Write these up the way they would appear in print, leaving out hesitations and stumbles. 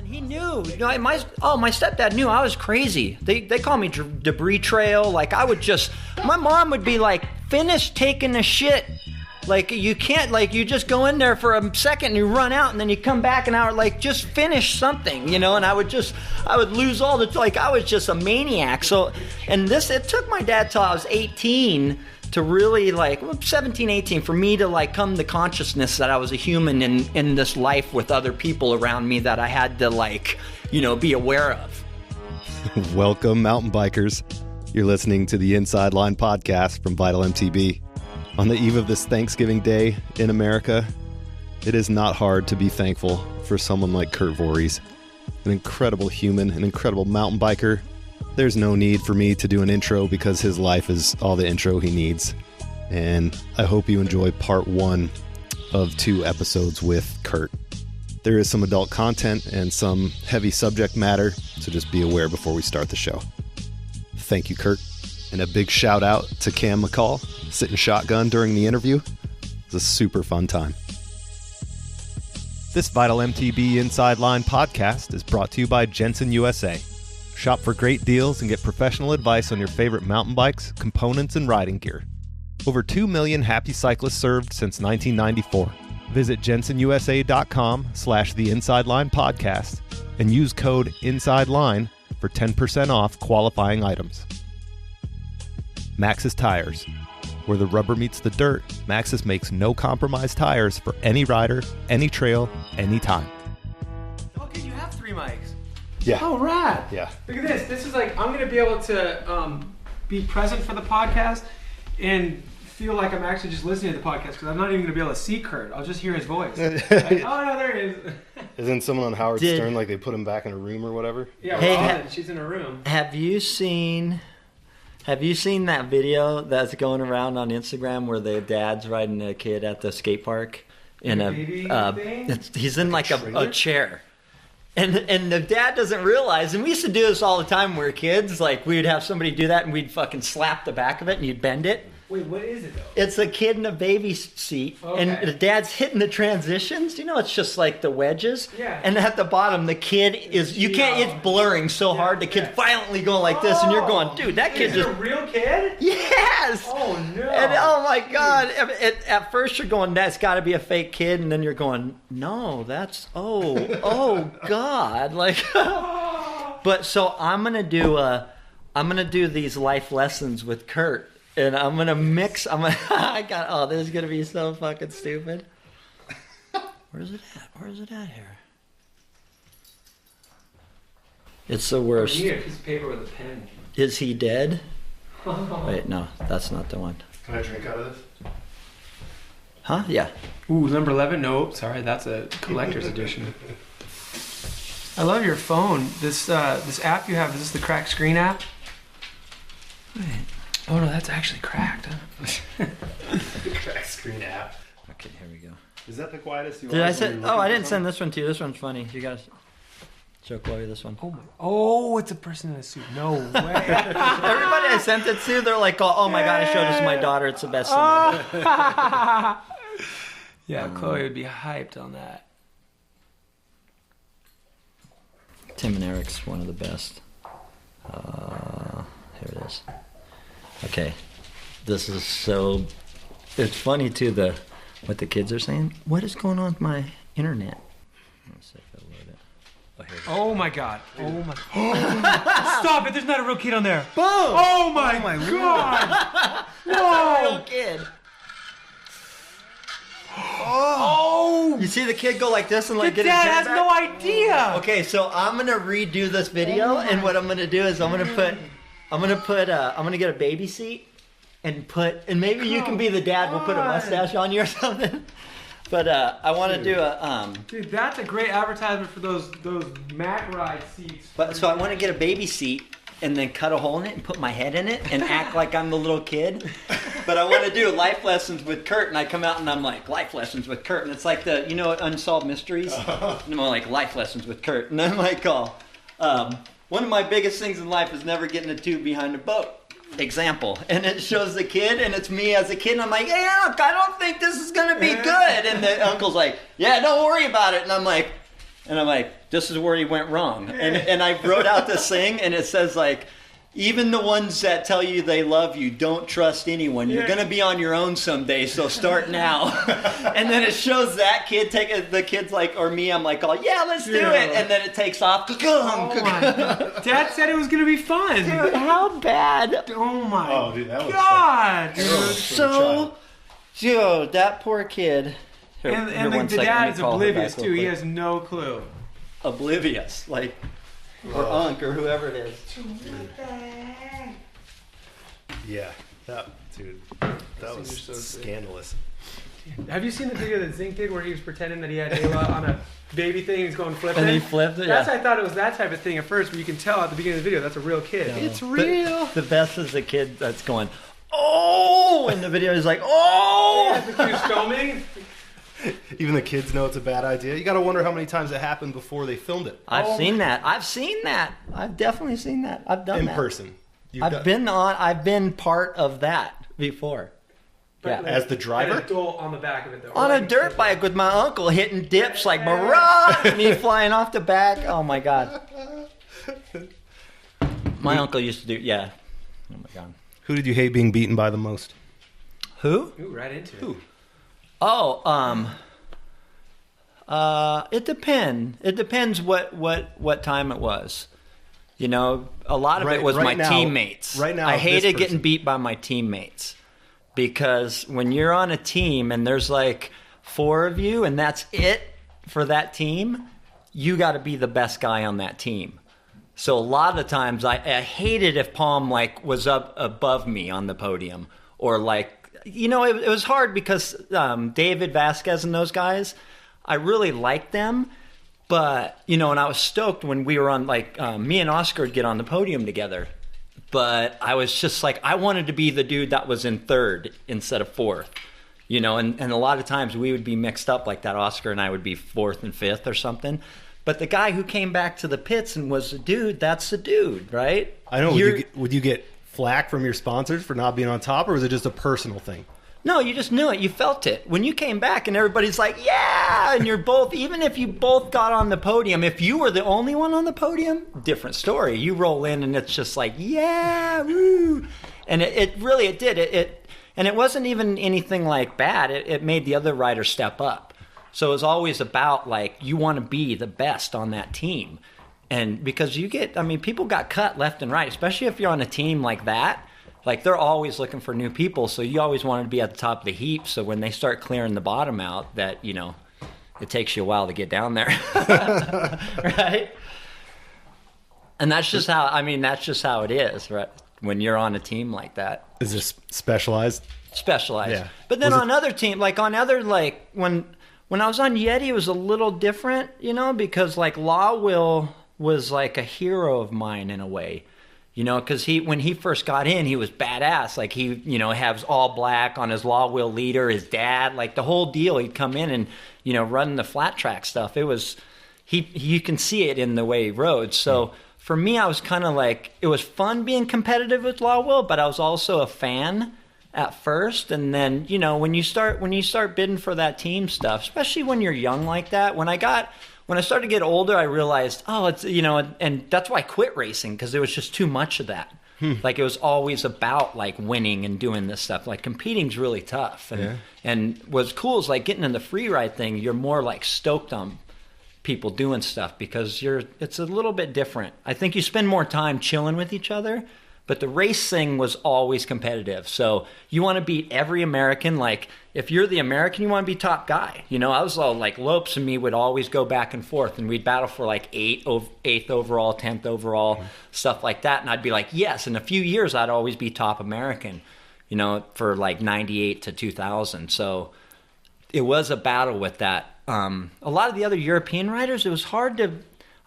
He knew. You know, my stepdad knew I was crazy. They call me debris trail. Like, my mom would be like, finish taking a shit. Like, you can't, like, you just go in there for a second and you run out and then you come back an hour, like, just finish something, you know? And I would lose all the, like, I was just a maniac. So, and it took my dad till I was 18 to really, like, 17, 18, for me to, like, come to consciousness that I was a human in this life with other people around me that I had to, like, you know, be aware of. Welcome, mountain bikers. You're listening to the Inside Line podcast from Vital MTB. On the eve of this Thanksgiving Day in America, it is not hard to be thankful for someone like Kirt Voreis, an incredible human, an incredible mountain biker. There's no need for me to do an intro because his life is all the intro he needs. And I hope you enjoy part 1 of 2 episodes with Kirt. There is some adult content and some heavy subject matter, so just be aware before we start the show. Thank you, Kirt. And a big shout out to Cam McCaul, sitting shotgun during the interview. It was a super fun time. This Vital MTB Inside Line podcast is brought to you by Jensen USA. Shop for great deals and get professional advice on your favorite mountain bikes, components, and riding gear. Over 2 million happy cyclists served since 1994. Visit jensenusa.com/The Inside Line podcast and use code INSIDELINE for 10% off qualifying items. Maxxis Tires. Where the rubber meets the dirt, Maxxis makes no compromise tires for any rider, any trail, anytime. Okay, you have 3 mics. Yeah. Oh, rad. Yeah. Look at this. This is like, I'm going to be able to be present for the podcast and feel like I'm actually just listening to the podcast because I'm not even going to be able to see Kirt. I'll just hear his voice. Like, oh, no, there he is. Isn't someone on Howard Stern like they put him back in a room or whatever? Yeah, Hey, she's in a room. Have you seen that video that's going around on Instagram where the dad's riding a kid at the skate park in he's in like a chair, and the dad doesn't realize, and we used to do this all the time when we were kids, like we'd have somebody do that and we'd fucking slap the back of it and you'd bend it. Wait, what is it though? It's a kid in a baby seat, okay. And the dad's hitting the transitions. You know, it's just like the wedges. Yeah. And at the bottom, the kid is, you can't, it's blurring so hard. The kid's violently going like this, and you're going, dude, that kid just. Is it a real kid? Yes. Oh no. And oh my God. At first you're going, that's got to be a fake kid, and then you're going, no, that's oh God, like. But so I'm gonna do these life lessons with Kirt. And I'm going to mix, this is going to be so fucking stupid. Where's it at here? It's the worst. You need a piece of paper with a pen. Is he dead? Wait, no, that's not the one. Can I drink out of this? Huh? Yeah. Ooh, number 11? Nope, sorry, that's a collector's edition. I love your phone. This app you have, is this the cracked screen app? Wait. Oh no, that's actually cracked. Huh? The cracked screen app. Okay, here we go. Is that the quietest you Did I send? Oh, I didn't send this one to you. This one's funny. You gotta show Chloe this one. Oh, it's a person in a suit. No way. Everybody I sent it to, they're like, oh my God, I showed this to my daughter. It's the best thing ever. Yeah, Chloe would be hyped on that. Tim and Eric's one of the best. Here it is. Okay, this is so. It's funny too. What the kids are saying. What is going on with my internet? Let's see if I load it. Oh, here it is. Oh my God. Oh my. Stop it! There's not a real kid on there. Boom! Oh my God! Whoa! Real kid. Oh! You see the kid go like this and like Your get his dad head has back? no idea. Okay, so I'm gonna redo this video, and what I'm gonna do is I'm gonna get a baby seat and maybe you can be the dad. We'll put a mustache on you or something. But I want to do a Dude, that's a great advertisement for those Mac ride seats. But so I want to get a baby seat and then cut a hole in it and put my head in it and act like I'm the little kid. But I want to do life lessons with Kirt, and I come out and I'm like, life lessons with Kirt, and it's like the Unsolved Mysteries. And I'm like, life lessons with Kirt, and I'm like, one of my biggest things in life is never getting a tube behind a boat. Example. And it shows the kid, and it's me as a kid, and I'm like, hey, look, I don't think this is going to be good. And the uncle's like, yeah, don't worry about it. And I'm like, And I'm like, this is where he went wrong. And I wrote out this thing, and it says, like, even the ones that tell you they love you, don't trust anyone. You're going to be on your own someday, so start now. And then it shows that kid the kid's like, or me, I'm like, oh, yeah, let's do it. And then it takes off. Oh my God. Dad said it was going to be fun. Dude, how bad? Oh my that God. So, dude, that poor kid. And the dad is oblivious, too. He has no clue. Oblivious. Like, or Unc, or whoever it is. Yeah, that was so scandalous. Have you seen the video that Zink did where he was pretending that he had Ayla on a baby thing and he's going flipping? And he flipped it? I thought it was that type of thing at first, but you can tell at the beginning of the video that's a real kid. No. It's real. The best is the kid that's going, oh! In the video, he's like, oh! Yeah, the kid's filming. Even the kids know it's a bad idea. You got to wonder how many times it happened before they filmed it. I've seen that. I've definitely seen that. I've done that. In person. I've been part of that before. Yeah. As the driver? On the back of it, though. On a dirt bike with my uncle hitting dips like Marah, me flying off the back. Oh my God. My uncle used to do, yeah. Oh my God. Who did you hate being beaten by the most? Who? Ooh, right into it. Who? Oh, it depends. It depends what time it was. You know, a lot of it was my teammates. Right now, I hated getting beat by my teammates because when you're on a team and there's like 4 of you and that's it for that team, you got to be the best guy on that team. So a lot of the times I hated if Palm like was up above me on the podium or like. You know, it was hard because David Vasquez and those guys, I really liked them. But, you know, and I was stoked when we were on, like, me and Oscar would get on the podium together. But I was just like, I wanted to be the dude that was in 3rd instead of 4th. You know, and a lot of times we would be mixed up like that. Oscar and I would be 4th and 5th or something. But the guy who came back to the pits and was the dude, that's the dude, right? I know. Would you get flack from your sponsors for not being on top, or was it just a personal thing? No, you just knew it. You felt it. When you came back and everybody's like, yeah, and you're both, even if you both got on the podium, if you were the only one on the podium, different story. You roll in and it's just like, yeah, woo. And it really did. And it wasn't even anything like bad. It made the other riders step up. So it was always about like, you want to be the best on that team. And because people got cut left and right, especially if you're on a team like that. Like, they're always looking for new people, so you always want to be at the top of the heap. So when they start clearing the bottom out, that, you know, it takes you a while to get down there. Right? And that's just how it is, right? When you're on a team like that. Is this specialized? Specialized. Yeah. But then on other team, like on other, like, when I was on Yeti, it was a little different, you know, because, like, Law Will was like a hero of mine in a way. You know, because when he first got in, he was badass. Like, he, you know, has all black on his Law Wheel leader, his dad, like the whole deal. He'd come in and, you know, run the flat track stuff. It was, you can see it in the way he rode. So for me, I was kind of like, it was fun being competitive with Law Wheel, but I was also a fan at first. And then, you know, when you start bidding for that team stuff, especially when you're young like that, when I started to get older, I realized, it's, you know, and that's why I quit racing, because there was just too much of that. Like, it was always about, like, winning and doing this stuff. Like, competing's really tough. And what's cool is, like, getting in the free ride thing, you're more, like, stoked on people doing stuff because it's a little bit different. I think you spend more time chilling with each other. But the race thing was always competitive. So you want to beat every American. Like, if you're the American, you want to be top guy. You know, I was all like, Lopes and me would always go back and forth, and we'd battle for like 8th overall, 10th overall, stuff like that. And I'd be like, yes. In a few years, I'd always be top American, you know, for like 98 to 2000. So it was a battle with that. A lot of the other European riders, it was hard to...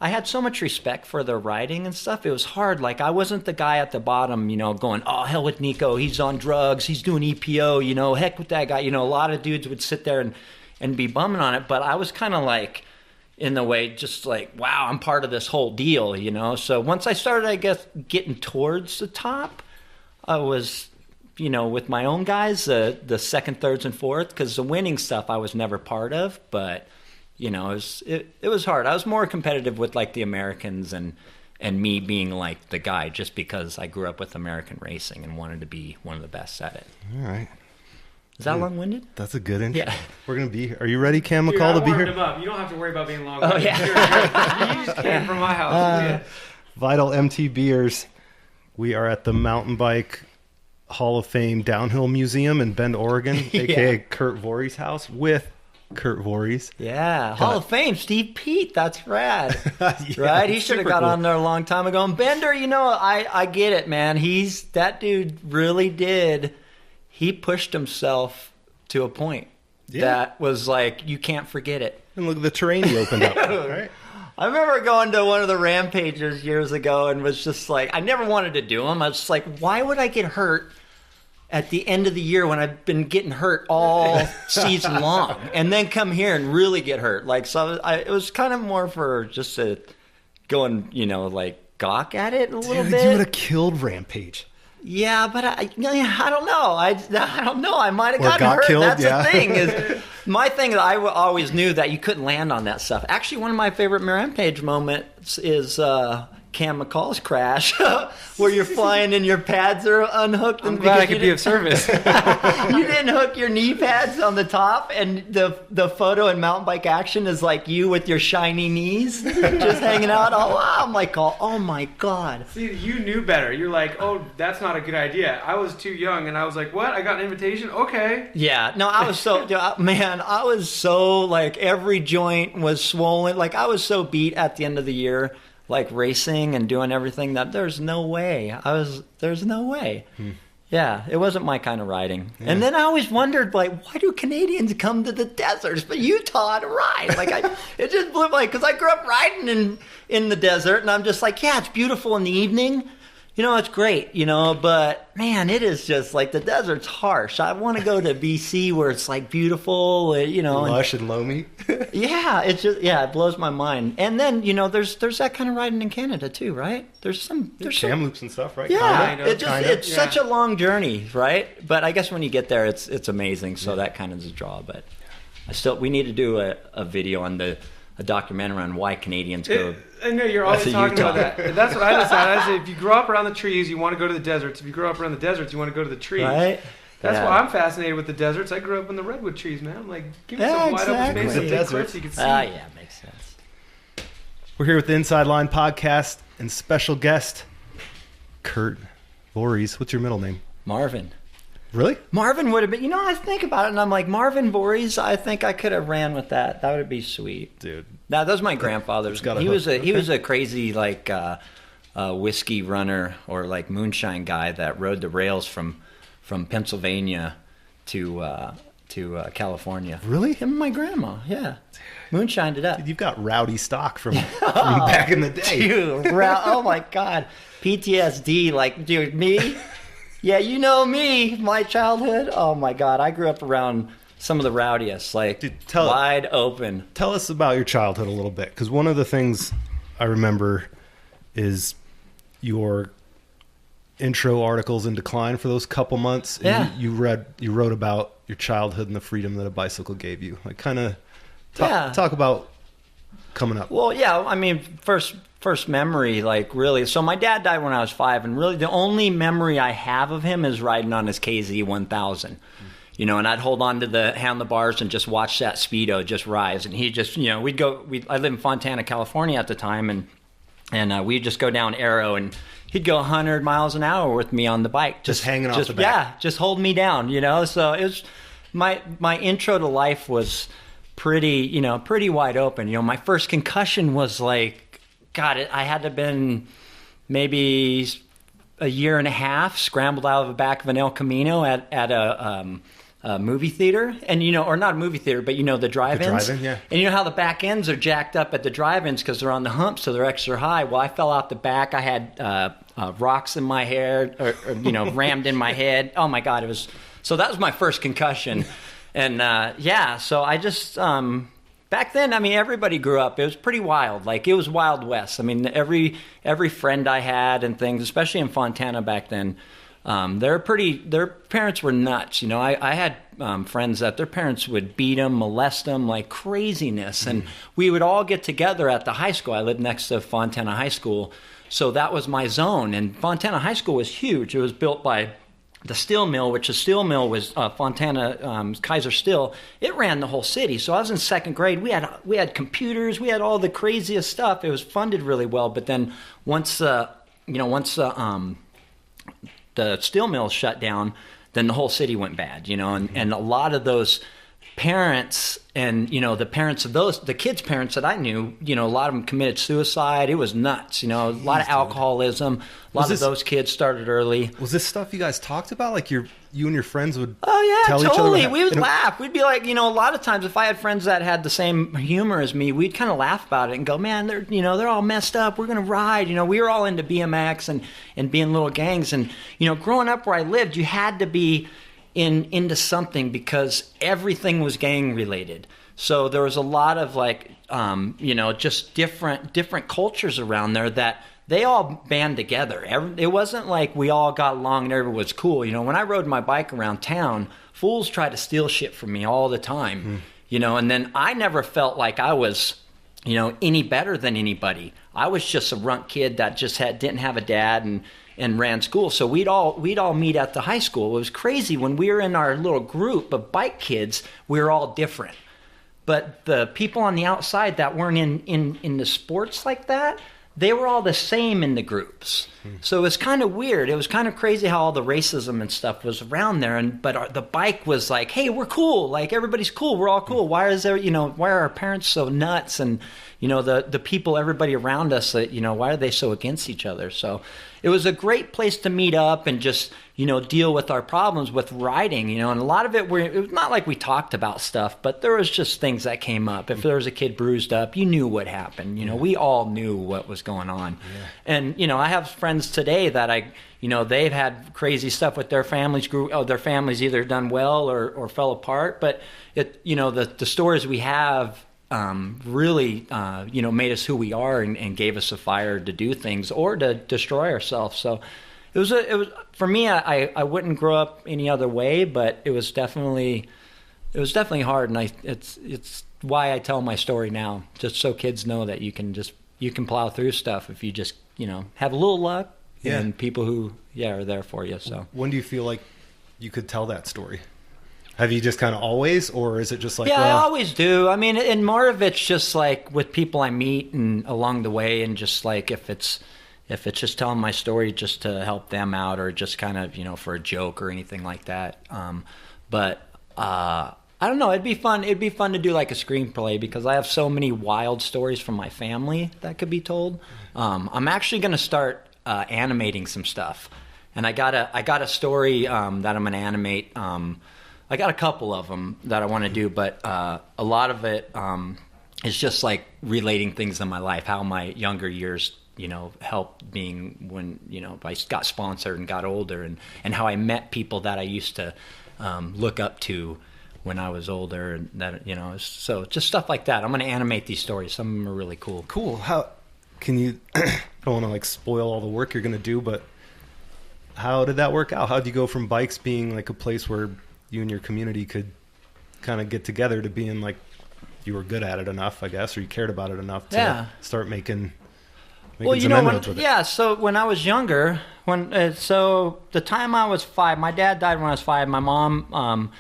I had so much respect for their riding and stuff. It was hard. Like, I wasn't the guy at the bottom, you know, going, oh, hell with Nico. He's on drugs. He's doing EPO, you know, heck with that guy. You know, a lot of dudes would sit there and be bumming on it. But I was kind of like, in the way, just like, wow, I'm part of this whole deal, you know. So once I started, I guess, getting towards the top, I was, you know, with my own guys, the second, thirds, and fourth, because the winning stuff I was never part of. But... you know, it was hard. I was more competitive with like the Americans and me being like the guy, just because I grew up with American racing and wanted to be one of the best at it. All right. Is that long-winded? That's a good intro. Yeah. We're going to be here. Are you ready, Cam McCaul, to be here? Him up. You don't have to worry about being long-winded. Oh, yeah. You just came from my house. Vital MTBers. We are at the Mountain Bike Hall of Fame Downhill Museum in Bend, Oregon, a.k.a. Kirt Voreis' house, with Kirt Voreis. Yeah, Hall of Fame, Steve Pete, that's rad. Yeah, right? He should have got cool on there a long time ago. And Bender, you know, I get it, man. That dude really did. He pushed himself to a point that was like, you can't forget it. And look at the terrain he opened up. Right? I remember going to one of the rampages years ago and was just like, I never wanted to do them. I was just like, why would I get hurt at the end of the year when I've been getting hurt all season long, and then come here and really get hurt? Like, so it was kind of more for just a going, you know, like gawk at it a little bit. You would have killed Rampage. Yeah, but I don't know. I don't know. I might have gotten got hurt. Killed, That's yeah. the thing. Is my thing that I always knew that you couldn't land on that stuff. Actually, one of my favorite Rampage moments is Cam McCaul's crash, where you're flying and your pads are unhooked. I'm glad I could be of service. You didn't hook your knee pads on the top, and the photo in Mountain Bike Action is like you with your shiny knees just hanging out. Oh, I'm like, oh my God. See, you knew better. You're like, oh, that's not a good idea. I was too young, and I was like, what? I got an invitation? Okay. Yeah, no, I was so, man, I was so, like, every joint was swollen. Like, I was so beat at the end of the year, like, racing and doing everything, that there's no way. There's no way. Yeah, it wasn't my kind of riding. Yeah. And then I always wondered, like, why do Canadians come to the deserts but Utah to ride? Like, it just blew my, because I grew up riding in the desert, and I'm just like, yeah, it's beautiful in the evening. You know, it's great, you know, but man, it is just like the desert's harsh. I want to go to BC where it's like beautiful, you know. Lush and loamy. Yeah, it's just, it blows my mind. And then, you know, there's that kind of riding in Canada too, right? There's Kamloops and stuff, right? Yeah, Kinda. It's such a long journey, right? But I guess when you get there, it's amazing. So that kind of is a draw. But we need to do a video on a documentary on why Canadians go. I know you're always talking about that. That's what I decided. I said, if you grow up around the trees, you want to go to the deserts. If you grow up around the deserts, you want to go to the trees. Right? That's why I'm fascinated with the deserts. I grew up in the redwood trees, man. I'm like, give me some wide open space of big cliffs you can see. Yeah, makes sense. We're here with the Inside Line podcast and special guest, Kirt Voreis. What's your middle name? Marvin. Really? Marvin would have been, you know, I think about it and I'm like, Marvin Voreis, I think I could have ran with that. That would be sweet. Dude. Now, that was my grandfather's. He was a crazy, like, whiskey runner or, like, moonshine guy that rode the rails from Pennsylvania to California. Really? Him and my grandma, yeah. Moonshined it up. Dude, you've got rowdy stock from back in the day. Dude, oh, my God. PTSD, like, dude, me? Yeah, you know me, my childhood. Oh, my God. I grew up around some of the rowdiest, like, dude, wide open. Tell us about your childhood a little bit, because one of the things I remember is your intro articles in Decline for those couple months. And you wrote about your childhood and the freedom that a bicycle gave you. Like, kind of talk about coming up. Well, yeah, I mean, first memory, like, really. So my dad died when I was 5, and really the only memory I have of him is riding on his KZ 1000. You know, and I'd hold on to the handlebars and just watch that speedo just rise. And he just, you know, I lived in Fontana, California at the time, and we'd just go down Arrow, and he'd go 100 miles an hour with me on the bike. Just hanging off the back. Yeah, just holding me down, you know. So it was, my intro to life was pretty wide open. You know, my first concussion was like, God, I had to have been maybe a year and a half, scrambled out of the back of an El Camino at a movie theater, and you know, or not a movie theater, but you know, the drive-ins. The drive-in, yeah. And you know how the back ends are jacked up at the drive-ins because they're on the hump, so they're extra high. Well, I fell out the back. I had rocks in my hair, or you know, rammed in my head. Oh my God, so that was my first concussion, and so I just back then, I mean, everybody grew up. It was pretty wild. Like, it was Wild West. I mean, every friend I had and things, especially in Fontana back then. Their parents were nuts. You know, I had friends that their parents would beat them, molest them like craziness. And we would all get together at the high school. I lived next to Fontana High School. So that was my zone. And Fontana High School was huge. It was built by the steel mill, which the steel mill was Fontana Kaiser Steel. It ran the whole city. So I was in second grade. We had computers. We had all the craziest stuff. It was funded really well. But then once the steel mill shut down, then the whole city went bad, you know, and a lot of those parents and, you know, the parents of the kids' parents that I knew, you know, a lot of them committed suicide. It was nuts, you know, a lot of alcoholism. A lot of those kids started early. Was this stuff you guys talked about? Like you and your friends would tell each other? Totally. We would laugh. We'd be like, you know, a lot of times if I had friends that had the same humor as me, we'd kind of laugh about it and go, man, they're all messed up. We're going to ride. You know, we were all into BMX and being little gangs. And, you know, growing up where I lived, you had to be into something because everything was gang related. So there was a lot of like, you know, just different cultures around there that they all band together. It wasn't like we all got along and everyone was cool. You know, when I rode my bike around town, fools tried to steal shit from me all the time, you know, and then I never felt like I was, you know, any better than anybody. I was just a runt kid that just didn't have a dad and ran school. So we'd all meet at the high school. It was crazy. When we were in our little group of bike kids, we were all different. But the people on the outside that weren't in the sports like that, they were all the same in the groups. So it was kind of weird. It was kind of crazy how all the racism and stuff was around there. But the bike was like, hey, we're cool. Like, everybody's cool. We're all cool. Why are our parents so nuts? And, you know, the people, everybody around us, you know, why are they so against each other? So it was a great place to meet up and just, you know, deal with our problems with riding, you know, and a lot of it was not like we talked about stuff, but there was just things that came up. If there was a kid bruised up, you knew what happened. You know, we all knew what was going on. Yeah. And, you know, I have friends today that you know, they've had crazy stuff with their families. Their families either done well or fell apart. But you know, the stories we have really, you know, made us who we are and gave us a fire to do things or to destroy ourselves. So it was for me. I wouldn't grow up any other way, but it was definitely hard, and it's why I tell my story now, just so kids know that you can plow through stuff if you just, you know, have a little luck. Yeah. And people who are there for you. So when do you feel like you could tell that story? Have you just kind of always, or is it just like... Yeah, I always do. I mean, and more of it's just like with people I meet and along the way, and just like if it's just telling my story just to help them out or just kind of, you know, for a joke or anything like that. But I don't know. It'd be fun. It'd be fun to do like a screenplay because I have so many wild stories from my family that could be told. I'm actually going to start animating some stuff, and I got a story that I'm going to animate. I got a couple of them that I want to do, but a lot of it is just like relating things in my life, how my younger years, you know, helped being when, you know, I got sponsored and got older, and how I met people that I used to look up to when I was older, and that, you know, so just stuff like that. I'm going to animate these stories. Some of them are really cool. Cool. How can you? I don't want to like spoil all the work you're going to do, but how did that work out? How did you go from bikes being like a place where you and your community could kind of get together to being like you were good at it enough, I guess, or you cared about it enough to start making well, you some know, inroads with it? Yeah, so when I was younger, so the time I was 5, my dad died when I was 5. My mom,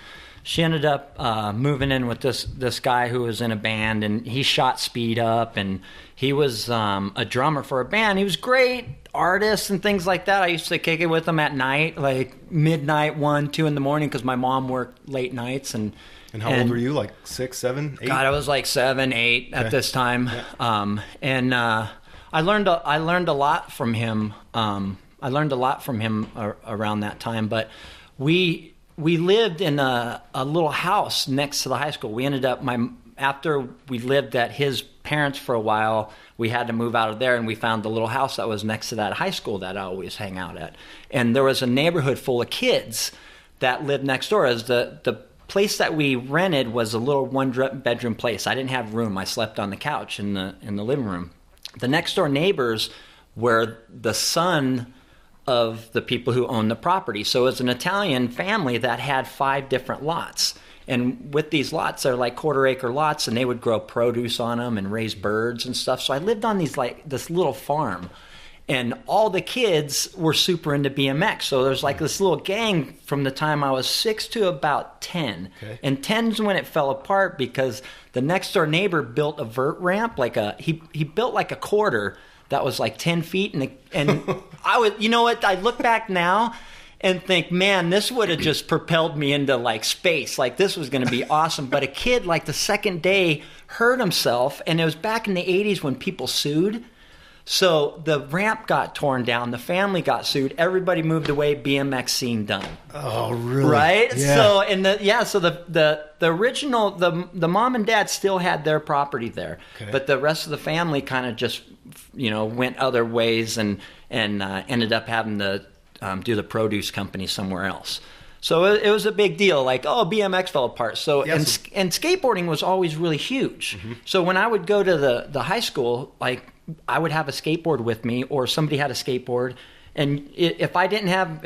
she ended up moving in with this guy who was in a band, and he shot Speed Up, and he was a drummer for a band. He was great artist and things like that. I used to kick it with him at night, like midnight, 1, 2 in the morning, because my mom worked late nights. And how old were you? Like 6, 7, 8? God, I was like 7, 8 at this time. Yeah. I learned a lot from him. I learned a lot from him around that time. But we lived in a little house next to the high school. We ended up after we lived at his parents for a while, we had to move out of there, and we found the little house that was next to that high school that I always hang out at. And there was a neighborhood full of kids that lived next door. As the place that we rented was a little 1-bedroom place. I didn't have room. I slept on the couch in the living room. The next door neighbors were the son of the people who owned the property. So it was an Italian family that had 5 different lots. And with these lots, they're like quarter-acre lots, and they would grow produce on them and raise birds and stuff. So I lived on this little farm, and all the kids were super into BMX. So there's like this little gang from the time I was 6 to about 10. Okay. And 10's when it fell apart because the next door neighbor built a vert ramp, he built like a quarter that was like 10 feet, and I would, you know what? I look back now and think, man, this would have just propelled me into like space. Like this was going to be awesome. But a kid, like the second day, hurt himself, and it was back in the 80s when people sued. So the ramp got torn down, the family got sued, everybody moved away, BMX scene done. Oh, really? Right? Yeah. So the original, the mom and dad still had their property there. Okay. But the rest of the family kind of just, went other ways and ended up having to do the produce company somewhere else. So it was a big deal, like, BMX fell apart. So yes. and skateboarding was always really huge. Mm-hmm. So when I would go to the high school, like I would have a skateboard with me, or somebody had a skateboard, and if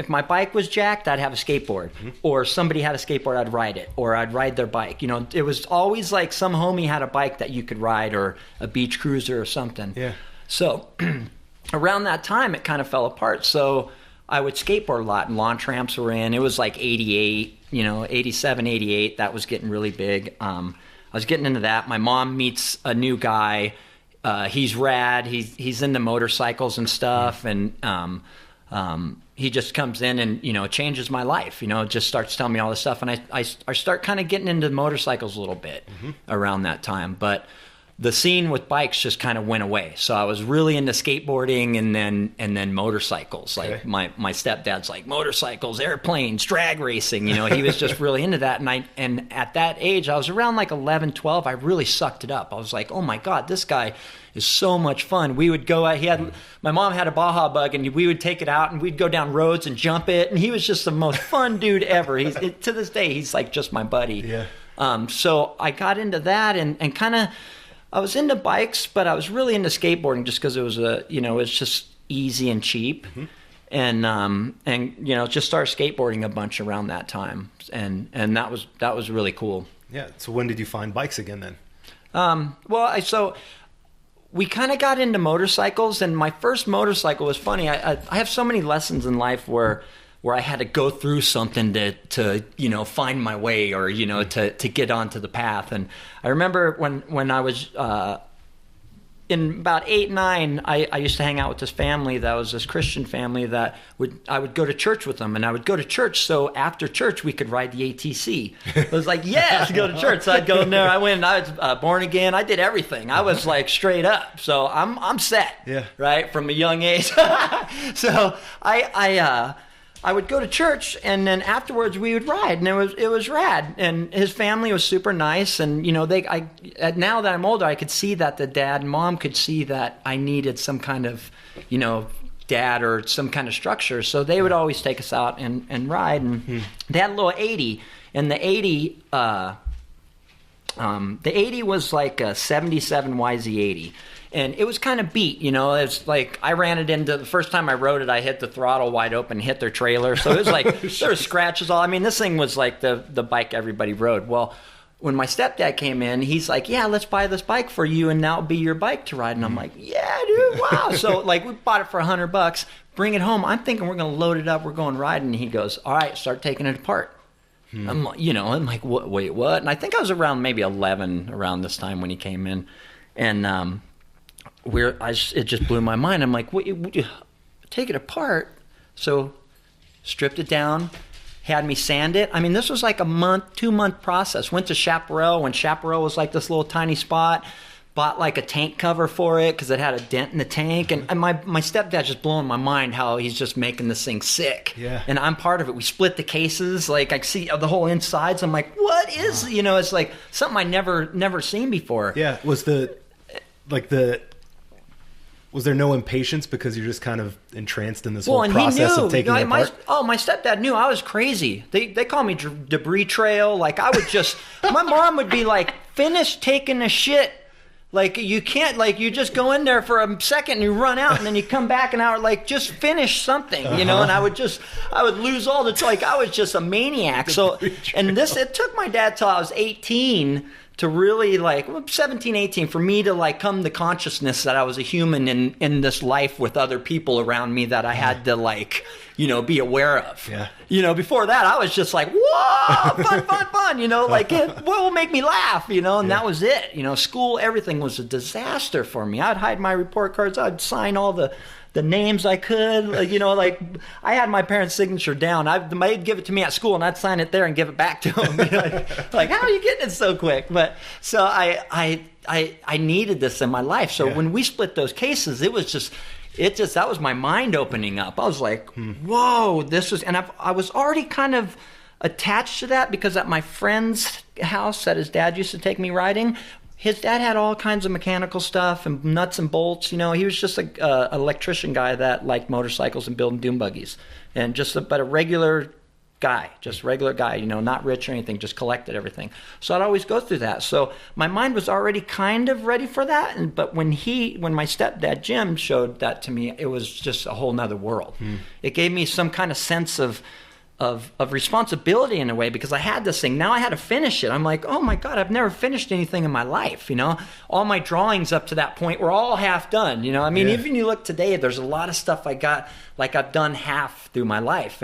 my bike was jacked, I'd have a skateboard, mm-hmm. or somebody had a skateboard, I'd ride it, or I'd ride their bike. It was always like some homie had a bike that you could ride, or a beach cruiser or something. Yeah. So around that time, it kind of fell apart. So I would skateboard a lot, and launch ramps were in. It was like 88, 87, 88. That was getting really big. I was getting into that. My mom meets a new guy. He's rad. He's into motorcycles and stuff. And he just comes in and, changes my life. Just starts telling me all this stuff. And I start kind of getting into motorcycles a little bit mm-hmm. around that time. But the scene with bikes just kind of went away. So I was really into skateboarding and then motorcycles. Okay. Like my stepdad's like motorcycles, airplanes, drag racing. He was just really into that. And at that age, I was around like 11, 12. I really sucked it up. I was like, oh my God, this guy is so much fun. We would go out. My mom had a Baja Bug, and we would take it out, and we'd go down roads and jump it. And he was just the most fun dude ever. To this day, he's like just my buddy. Yeah. So I got into that and kind of. I was into bikes, but I was really into skateboarding just because it was it's just easy and cheap, mm-hmm. and just started skateboarding a bunch around that time, and that was really cool. Yeah. So when did you find bikes again then? So we kind of got into motorcycles, and my first motorcycle was funny. I have so many lessons in life where I had to go through something to find my way, or to get onto the path. And I remember when I was in about 8, 9, I used to hang out with this family that was this Christian family that I would go to church with them, and I would go to church so after church we could ride the ATC. I was like, yes, go to church. So I'd go in there. I was born again. I did everything. I was like straight up. So I'm set. Yeah. Right from a young age. So I would go to church, and then afterwards we would ride, and it was rad. And his family was super nice, and now that I'm older, I could see that the dad and mom could see that I needed some kind of dad or some kind of structure. So they would always take us out and ride, and they had a little 80, and the 80 was like a 77 YZ80. And it was kind of beat, it's like I ran it into, the first time I rode it, I hit the throttle wide open, hit their trailer. So it was like, there were scratches all. I mean, this thing was like the bike everybody rode. Well, when my stepdad came in, he's like, yeah, let's buy this bike for you, and that'll be your bike to ride. And I'm like, yeah, dude, wow. So like we bought it for $100, bring it home. I'm thinking we're going to load it up, we're going riding. And he goes, all right, start taking it apart. I'm like, what, wait, what? And I think I was around maybe 11 around this time when he came in. And, it just blew my mind. I'm like, what, take it apart? So stripped it down, had me sand it. I mean, this was like a 2-month process. Went to Chaparral when Chaparral was like this little tiny spot. Bought like a tank cover for it because it had a dent in the tank. And my stepdad's just blowing my mind how he's just making this thing sick. Yeah. And I'm part of it. We split the cases. Like I see the whole insides. I'm like, what is, it's like something I never seen before. Yeah. Was there no impatience because you're just kind of entranced in this whole process of taking it apart? My stepdad knew I was crazy. They call me debris trail. Like I would just, my mom would be like, finish taking a shit. Like, you can't, like, you just go in there for a second and you run out and then you come back an hour, like, just finish something, you know? And I would lose all the, like, I was just a maniac. So, and it took my dad till I was 18 to really, like, 17, 18, for me to, like, come to consciousness that I was a human in this life with other people around me that I had to, like, you know, be aware of. Yeah. You know, before that, I was just like, whoa, fun, you know, like, what will make me laugh, you know, and that was it. You know, school, everything was a disaster for me. I'd hide my report cards. I'd sign all the names I could, you know, like, I had my parents' signature down. They'd give it to me at school, and I'd sign it there and give it back to them. like, how are you getting it so quick? But so I needed this in my life. So when we split those cases, that was my mind opening up. I was like, whoa, and I was already kind of attached to that, because at my friend's house that his dad used to take me riding, his dad had all kinds of mechanical stuff and nuts and bolts. You know, he was just an electrician guy that liked motorcycles and building dune buggies, and but a regular guy, you know, not rich or anything, just collected everything. So I'd always go through that. So my mind was already kind of ready for that. But when my stepdad, Jim, showed that to me, it was just a whole nother world. It gave me some kind of sense of responsibility in a way, because I had this thing. Now I had to finish it. I'm like, oh my God, I've never finished anything in my life, you know? All my drawings up to that point were all half done, you know? I mean, even you look today, there's a lot of stuff I got, like, I've done half through my life.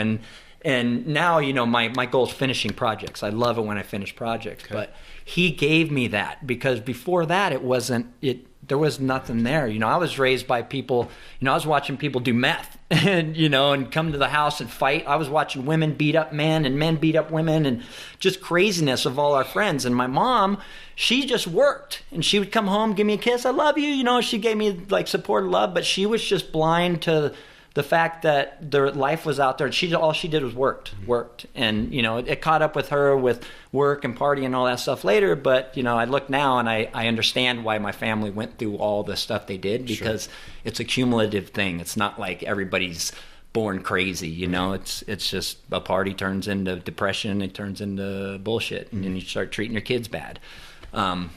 And now, you know, my goal is finishing projects. I love it when I finish projects. Okay. But he gave me that, because before that, there was nothing there. You know, I was raised by people, you know, I was watching people do meth and, you know, and come to the house and fight. I was watching women beat up men and men beat up women, and just craziness of all our friends. And my mom, she just worked, and she would come home, give me a kiss. I love you. You know, she gave me, like, support and love, but she was just blind to the fact that the life was out there, and all she did was worked. And, you know, it caught up with her with work and party and all that stuff later. But, you know, I look now and I understand why my family went through all the stuff they did, because it's a cumulative thing. It's not like everybody's born crazy, you know. It's just a party turns into depression, it turns into bullshit, and then you start treating your kids bad.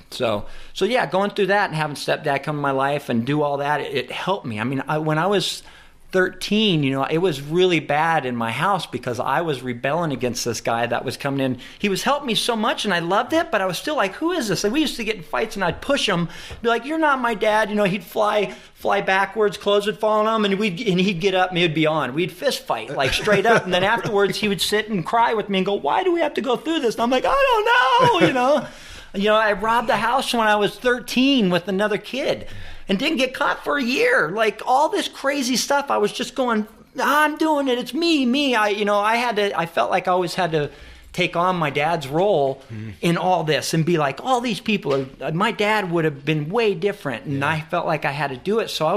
So yeah, going through that and having stepdad come in my life and do all that, it helped me. I mean, when I was 13, you know, it was really bad in my house, because I was rebelling against this guy that was coming in. He was helping me so much, and I loved it, but I was still like, who is this? Like, we used to get in fights, and I'd push him, be like, you're not my dad. You know, he'd fly backwards, clothes would fall on him, and he'd get up and he'd be on. We'd fist fight, like, straight up. And then afterwards, he would sit and cry with me and go, why do we have to go through this? And I'm like, I don't know, you know. You know, I robbed a house when I was 13 with another kid and didn't get caught for a year. Like, all this crazy stuff, I was just going, I'm doing it. It's me. I felt like I always had to take on my dad's role in all this and be like, all these people, my dad would have been way different. And I felt like I had to do it. So I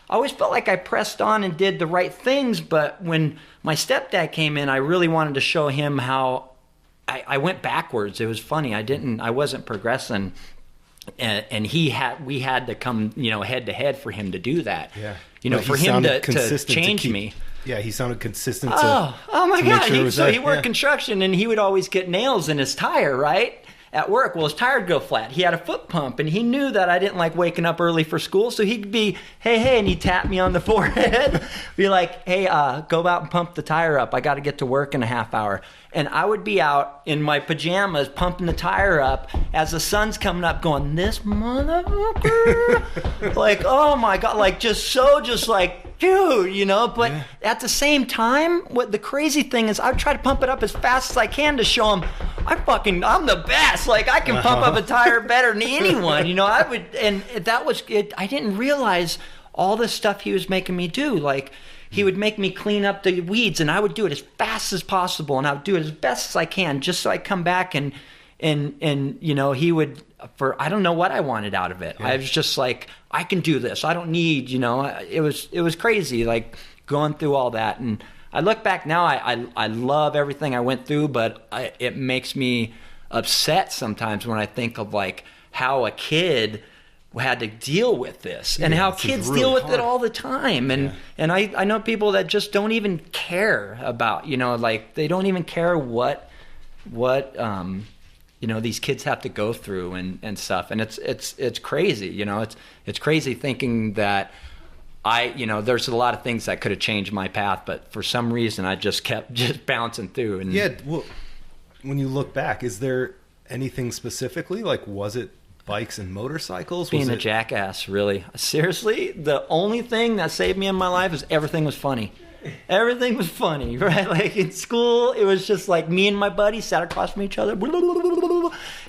always felt like I pressed on and did the right things. But when my stepdad came in, I really wanted to show him how I went backwards. It was funny. I wasn't progressing, and we had to come, you know, head to head for him to do that. Yeah. You know, for him to change me. Yeah, he sounded consistent. Oh my God! He worked construction, and he would always get nails in his tire, right? At work, well, his tire would go flat. He had a foot pump, and he knew that I didn't like waking up early for school, so he'd be, hey, and he'd tap me on the forehead, be like, hey, go out and pump the tire up. I got to get to work in a half hour. And I would be out in my pajamas pumping the tire up as the sun's coming up going, this motherfucker. Like, oh my God, like just like, dude, you know. But at the same time, what the crazy thing is, I would try to pump it up as fast as I can to show him I'm the best. Like, I can pump up a tire better than anyone, you know. And that was it. I didn't realize all the stuff he was making me do. Like, he would make me clean up the weeds, and I would do it as fast as possible, and I would do it as best as I can, just so I come back and you know, he would, I don't know what I wanted out of it. Yeah. I was just like, I can do this. I don't need, you know. It was crazy, like, going through all that. And I look back now, I love everything I went through, but it makes me upset sometimes when I think of, like, how a kid had to deal with this, and how kids really deal with it all the time. And I know people that just don't even care about, you know, like, they don't even care what these kids have to go through and stuff. And it's crazy, it's crazy thinking that there's a lot of things that could have changed my path, but for some reason I just kept bouncing through. And yeah, well, when you look back, is there anything specifically? Like, was it bikes and motorcycles? Being a jackass, really. Seriously, the only thing that saved me in my life is everything was funny. Everything was funny, right? Like in school, it was just like me and my buddy sat across from each other,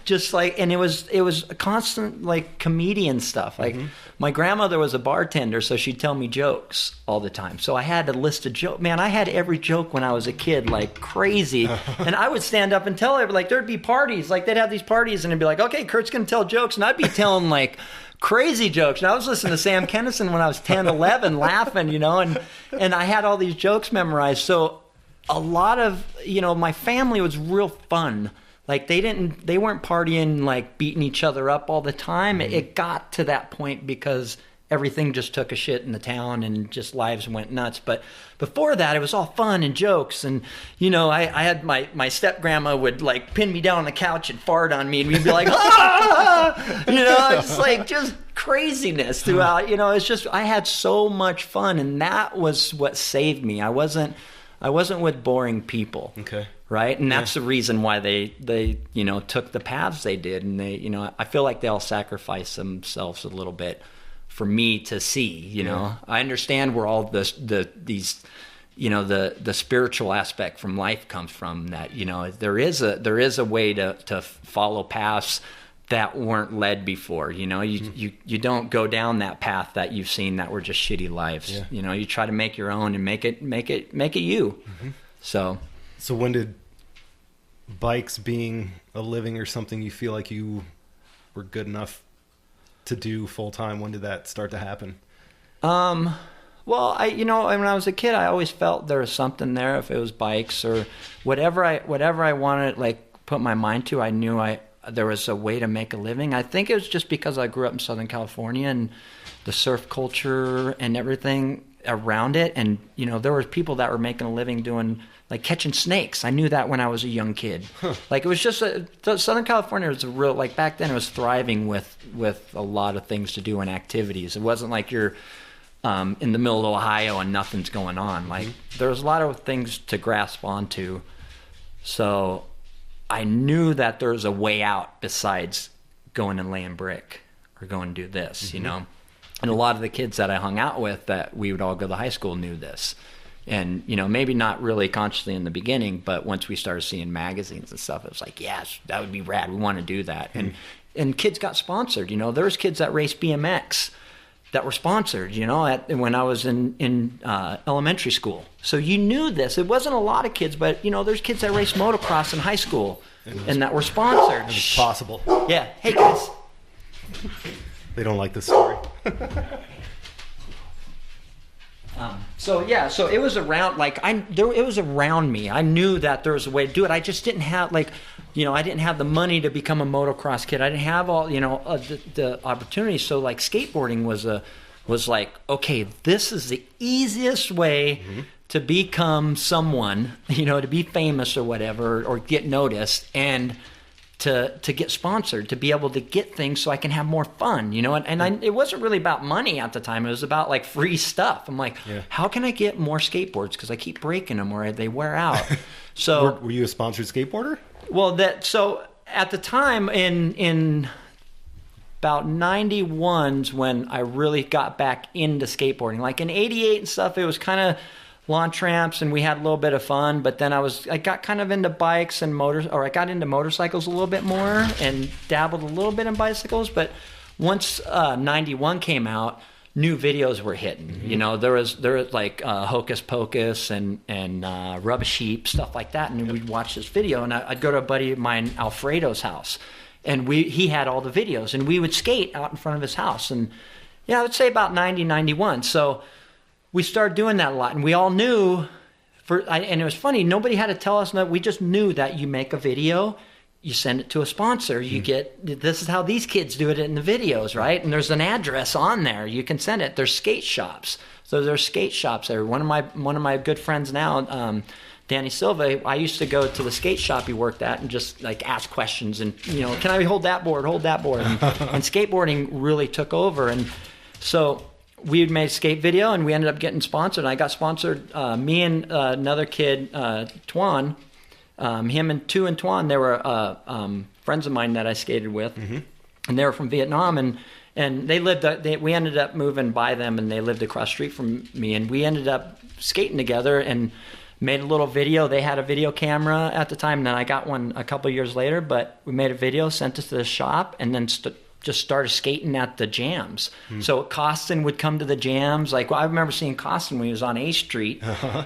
just like, and it was a constant like comedian stuff. Like my grandmother was a bartender, so she'd tell me jokes all the time. So I had a list of jokes. Man, I had every joke when I was a kid, like crazy. And I would stand up and tell everybody, like there'd be parties, like they'd have these parties and it'd be like, okay, Kurt's gonna tell jokes, and I'd be telling like crazy jokes. And I was listening to Sam Kinison when I was 10, 11, laughing, and I had all these jokes memorized. So a lot of, my family was real fun. Like they weren't partying, like beating each other up all the time. It got to that point because everything just took a shit in the town and just lives went nuts. But before that, it was all fun and jokes. And, I had my step grandma would like pin me down on the couch and fart on me and we'd be like, ah! It's like just craziness throughout, it's just, I had so much fun, and that was what saved me. I wasn't with boring people. Okay. Right. And that's the reason why they took the paths they did. And they, I feel like they all sacrificed themselves a little bit for me to see, I understand where all the spiritual aspect from life comes from, that, there is a way to follow paths that weren't led before. You don't go down that path that you've seen that were just shitty lives. Yeah. You try to make your own and make it you. So when did bikes being a living or something you feel like you were good enough to do full time, when did that start to happen? Well, when I was a kid, I always felt there was something there. If it was bikes or whatever I wanted, like put my mind to, I knew there was a way to make a living. I think it was just because I grew up in Southern California and the surf culture and everything around it. And, there were people that were making a living doing like catching snakes. I knew that when I was a young kid. Like it was just Southern California was a real, like back then it was thriving with a lot of things to do and activities. It wasn't like you're in the middle of Ohio and nothing's going on. Like there was a lot of things to grasp onto. So I knew that there was a way out besides going and laying brick or going and do this, And a lot of the kids that I hung out with that we would all go to high school knew this. And, maybe not really consciously in the beginning, but once we started seeing magazines and stuff, it was like, yes, that would be rad. We want to do that. And kids got sponsored. There was kids that raced BMX that were sponsored, when I was in elementary school. So you knew this. It wasn't a lot of kids, but, there's kids that raced motocross in high school and that were sponsored. It was possible. Yeah. Hey, guys. They don't like this story. So it was around, it was around me. I knew that there was a way to do it. I just didn't have, I didn't have the money to become a motocross kid. I didn't have all, the opportunities. So skateboarding was like, okay, this is the easiest way to become someone, to be famous or whatever, or get noticed, and to get sponsored, to be able to get things so I can have more fun, it wasn't really about money at the time. It was about free stuff. I'm like, how can I get more skateboards? Because I keep breaking them or they wear out. So were you a sponsored skateboarder? Well, so at the time in about 91's when I really got back into skateboarding. Like in 88 and stuff, it was kind of launch ramps and we had a little bit of fun, but then I got kind of into bikes and I got into motorcycles a little bit more and dabbled a little bit in bicycles. But once 91 came out, new videos were hitting. There was like Hocus Pocus and Rubbish Heap, stuff like that, and we'd watch this video, and I'd go to a buddy of mine, Alfredo's house, and he had all the videos, and we would skate out in front of his house. And I would say about 90, 91. So we started doing that a lot, and we all knew, and it was funny, nobody had to tell us, we just knew that you make a video, you send it to a sponsor, you get, this is how these kids do it in the videos, right? And there's an address on there, you can send it. There's skate shops. So there's skate shops there. One of my good friends now, Danny Silva, I used to go to the skate shop he worked at and just like ask questions and, can I hold that board? And skateboarding really took over. And so we had made a skate video and we ended up getting sponsored. And I got sponsored, me and another kid, Tuan, him and Tuan, they were friends of mine that I skated with. Mm-hmm. And they were from Vietnam, and they lived. We ended up moving by them, and they lived across the street from me. And we ended up skating together and made a little video. They had a video camera at the time, and then I got one a couple of years later. But we made a video, sent it to the shop, and then just started skating at the jams. So Costin would come to the jams. Like, I remember seeing Costin when he was on A Street,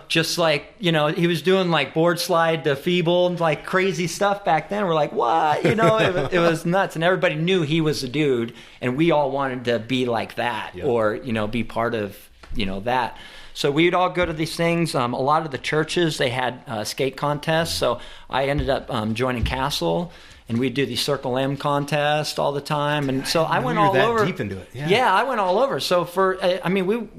just like, he was doing like board slide to feeble, like crazy stuff back then. We're like, what? It was nuts. And everybody knew he was a dude, and we all wanted to be like that or, be part of, that. So we'd all go to these things. A lot of the churches, they had skate contests. So I ended up joining Castle. And we'd do these Circle M contests all the time. And so I went all over. Deep into it. Yeah, I went all over. So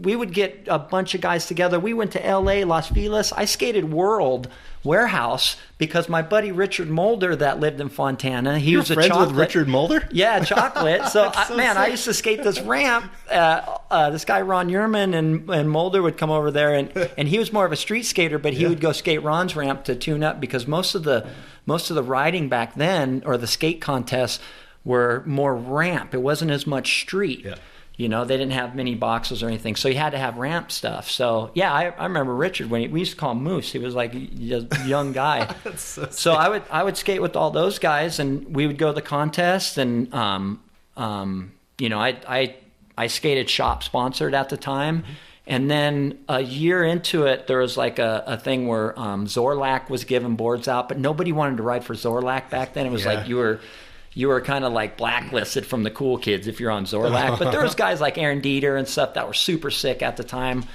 we would get a bunch of guys together. We went to LA, Los Feliz. I skated World Warehouse because my buddy Richard Mulder that lived in Fontana, he was friends a chocolate. With Richard Mulder? Yeah, chocolate. So, I used to skate this ramp. This guy Ron Yerman and Mulder would come over there, and he was more of a street skater, but he would go skate Ron's ramp to tune up because most of the riding back then, or the skate contests, were more ramp. It wasn't as much street. Yeah. They didn't have many boxes or anything, so you had to have ramp stuff. So yeah, I remember Richard when we used to call him Moose. He was like a young guy. So I would skate with all those guys, and we would go to the contest, and I skated shop sponsored at the time. Mm-hmm. And then a year into it, there was like a thing where Zorlak was giving boards out, but nobody wanted to ride for Zorlak back then. It was like you were kind of like blacklisted from the cool kids if you're on Zorlak. But there was guys like Aaron Dieter and stuff that were super sick at the time.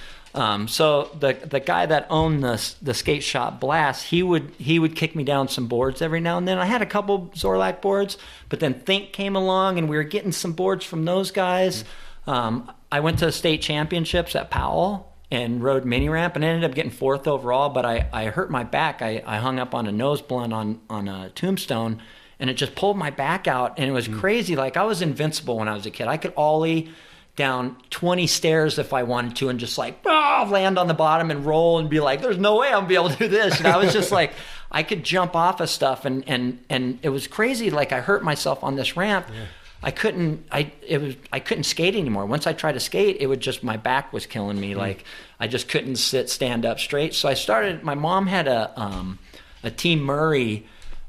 So the guy that owned the skate shop, Blast, he would kick me down some boards every now and then. I had a couple Zorlak boards, but then Think came along, and we were getting some boards from those guys. I went to the state championships at Powell and rode mini ramp and ended up getting 4th overall, but I hurt my back. I hung up on a nose blunt on a tombstone, and it just pulled my back out, and it was crazy. Like, I was invincible when I was a kid. I could ollie down 20 stairs if I wanted to and just like land on the bottom and roll and be like, there's no way I'm gonna be able to do this. And I was just like, I could jump off of stuff, and it was crazy. Like, I hurt myself on this ramp. Yeah. I couldn't skate anymore. Once I tried to skate, it would just, my back was killing me. Like, I just couldn't stand up straight. So I started, my mom had a Team Murray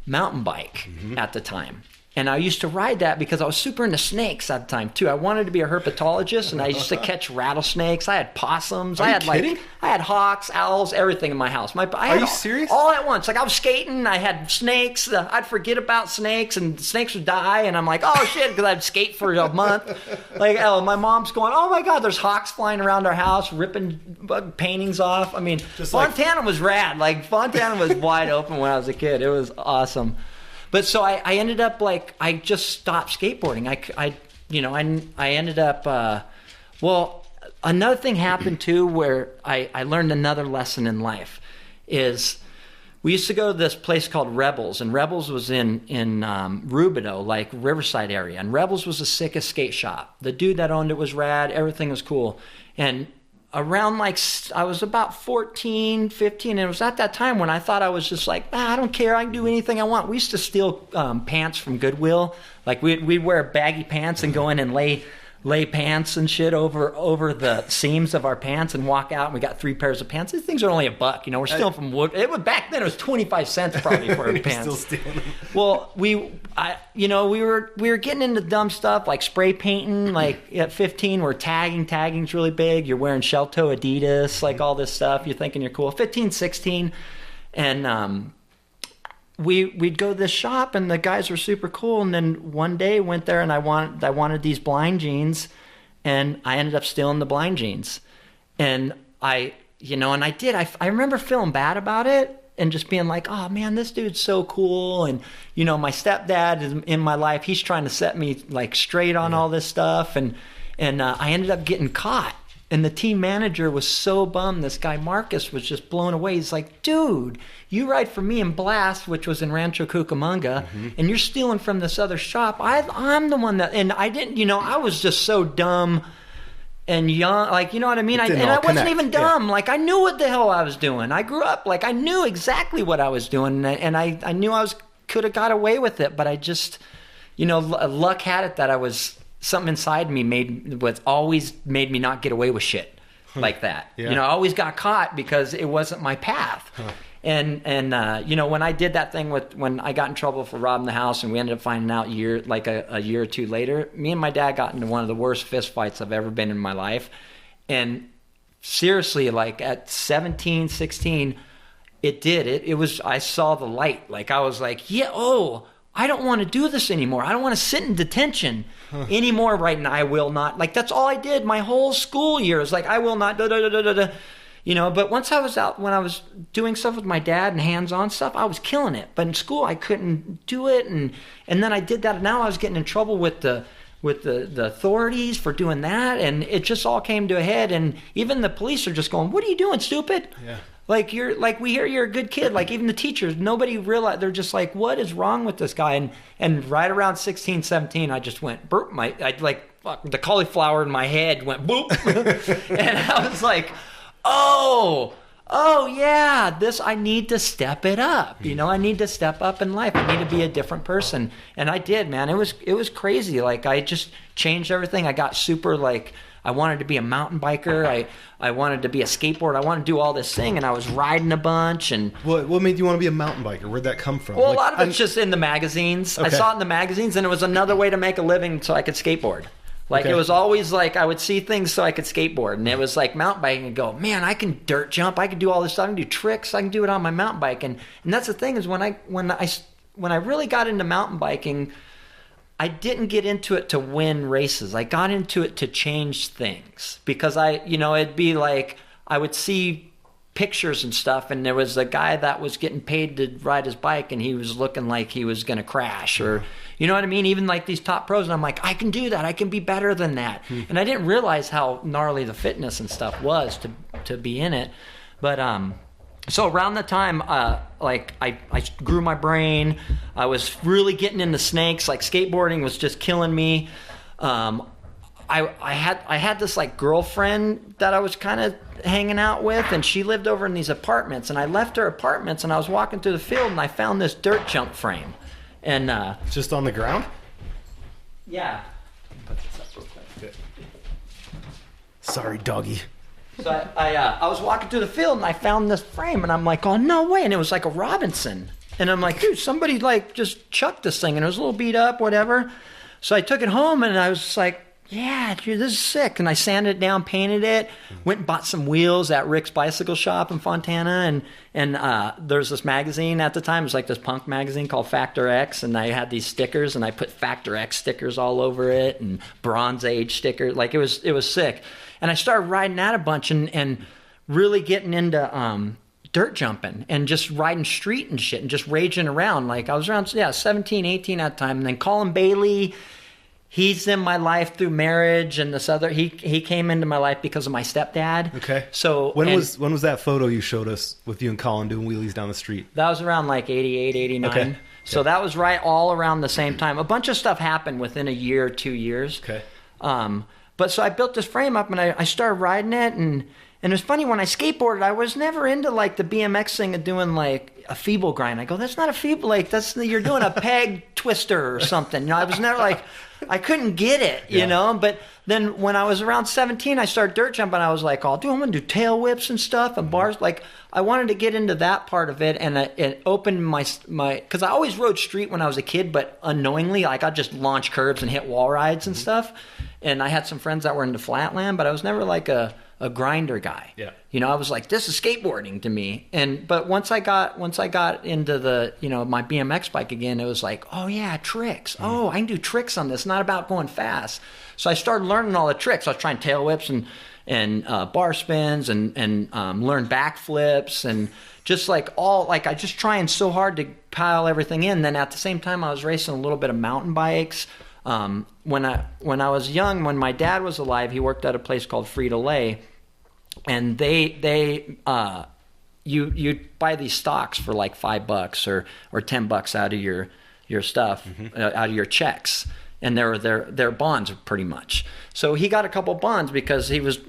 mountain bike at the time. And I used to ride that because I was super into snakes at the time too. I wanted to be a herpetologist, and I used to catch rattlesnakes. I had possums. I had hawks, owls, everything in my house. Are you serious? All at once. Like, I was skating, I had snakes. I'd forget about snakes, and snakes would die, and I'm like, oh shit, because I'd skate for a month. Like, my mom's going, oh my god, there's hawks flying around our house, ripping paintings off. I mean, Fontana was rad. Like, Fontana was wide open when I was a kid. It was awesome. But so I ended up, like, I just stopped skateboarding. I ended up, another thing happened too where I learned another lesson in life is we used to go to this place called Rebels, and Rebels was in Rubidoux, like Riverside area, and Rebels was the sickest skate shop. The dude that owned it was rad. Everything was cool. And around, like, I was about 14, 15, and it was at that time when I thought I was just like, I don't care, I can do anything I want. We used to steal pants from Goodwill. Like, we'd wear baggy pants and go in and lay pants and shit over the seams of our pants and walk out, and we got 3 pairs of pants. These things are only $1. We're stealing from wood. Back then it was 25 cents probably for our pants. Still stealing them. Well, we were getting into dumb stuff like spray painting. Like, at 15, we're tagging's really big. You're wearing shell toe Adidas, like all this stuff. You're thinking you're cool. 15, 16, and we'd go to this shop, and the guys were super cool. And then one day went there, and I wanted these blind jeans, and I ended up stealing the blind jeans. And I remember feeling bad about it and just being like, oh man, this dude's so cool. And, my stepdad is in my life. He's trying to set me like straight on all this stuff. And I ended up getting caught. And the team manager was so bummed. This guy, Marcus, was just blown away. He's like, dude, you ride for me in Blast, which was in Rancho Cucamonga, and you're stealing from this other shop. I'm the one that, and I didn't, I was just so dumb and young, like, you know what I mean? I wasn't even dumb. Yeah. Like, I knew what the hell I was doing. I grew up, like, I knew exactly what I was doing, and I knew could have got away with it, but I just, luck had it that something inside me always made me not get away with shit like that. Yeah. I always got caught because it wasn't my path. Huh. And when I did that thing when I got in trouble for robbing the house and we ended up finding out a year or two later, me and my dad got into one of the worst fist fights I've ever been in my life. And seriously, like at 17, 16, I saw the light. Like I was like, I don't want to do this anymore. I don't want to sit in detention anymore right now. I will not. Like, that's all I did my whole school year. Is like, I will not, But once I was out, when I was doing stuff with my dad and hands-on stuff, I was killing it. But in school, I couldn't do it. And then I did that. Now I was getting in trouble with the authorities for doing that. And it just all came to a head. And even the police are just going, what are you doing, stupid? Yeah. Like we hear you're a good kid. Like even the teachers, nobody realized. They're just like, what is wrong with this guy? And right around 16, 17, I just went burp. The cauliflower in my head went boop, and I was like, oh yeah, I need to step it up. I need to step up in life. I need to be a different person, and I did, man. It was crazy. Like I just changed everything. I got super like. I wanted to be a mountain biker. I wanted to be a skateboarder. I wanted to do all this thing, and I was riding a bunch. And what made you want to be a mountain biker? Where'd that come from? Well, a lot of it's just in the magazines. Okay. I saw it in the magazines, and it was another way to make a living so I could skateboard. Like, It was always like I would see things so I could skateboard. And it was like mountain biking and go, man, I can dirt jump. I can do all this stuff. I can do tricks. I can do it on my mountain bike. And that's the thing is when I really got into mountain biking, I didn't get into it to win races. I got into it to change things because it'd be like I would see pictures and stuff, and there was a guy that was getting paid to ride his bike, and he was looking like he was going to crash, or you know what I mean? Even like these top pros, and I'm like, I can do that. I can be better than that. And I didn't realize how gnarly the fitness and stuff was to be in it, but So around the time, I grew my brain, I was really getting into snakes. Like skateboarding was just killing me. I had this like girlfriend that I was kind of hanging out with, and she lived over in these apartments. And I left her apartments, and I was walking through the field, and I found this dirt jump frame. And just on the ground? Yeah. Put this up real quick. Good. Sorry, doggy. So I was walking through the field and I found this frame and I'm like, oh, no way. And it was like a Robinson. And I'm like, dude, somebody like just chucked this thing and it was a little beat up, whatever. So I took it home and I was just like, yeah, dude, this is sick. And I sanded it down, painted it, went and bought some wheels at Rick's Bicycle Shop in Fontana. And there's this magazine at the time. It was like this punk magazine called Factor X. And I had these stickers and I put Factor X stickers all over it and Bronze Age stickers. Like it was sick. And I started riding that a bunch and really getting into dirt jumping and just riding street and shit and just raging around. Like I was around 17, 18 at the time. And then Colin Bailey, he's in my life through marriage and this other. He came into my life because of my stepdad. Okay. So when was that photo you showed us with you and Colin doing wheelies down the street? That was around like 88, 89. Okay. So that was right all around the same time. A bunch of stuff happened within a year, 2 years. Okay. But so I built this frame up and I started riding it and it was funny when I skateboarded, I was never into like the BMX thing of doing like a feeble grind. I go, that's not a feeble, like you're doing a peg twister or something. I was never like, I couldn't get it, you know? But then when I was around 17, I started dirt jumping. I was like, oh, dude, I'm going to do tail whips and stuff and bars. Like I wanted to get into that part of it and it opened my, cause I always rode street when I was a kid, but unknowingly, like I'd just launch curbs and hit wall rides and stuff. And I had some friends that were into flatland, but I was never like a grinder guy. Yeah. I was like, this is skateboarding to me. But once I got into the, my BMX bike again, it was like, oh yeah, tricks. Oh, I can do tricks on this. It's not about going fast. So I started learning all the tricks. I was trying tail whips and bar spins and learn backflips and just like I just trying so hard to pile everything in. Then at the same time, I was racing a little bit of mountain bikes. When I was young, when my dad was alive, he worked at a place called Frito-Lay, and you buy these stocks for like $5 or $10 out of your stuff, out of your checks. And they're bonds pretty much. So he got a couple bonds because he was,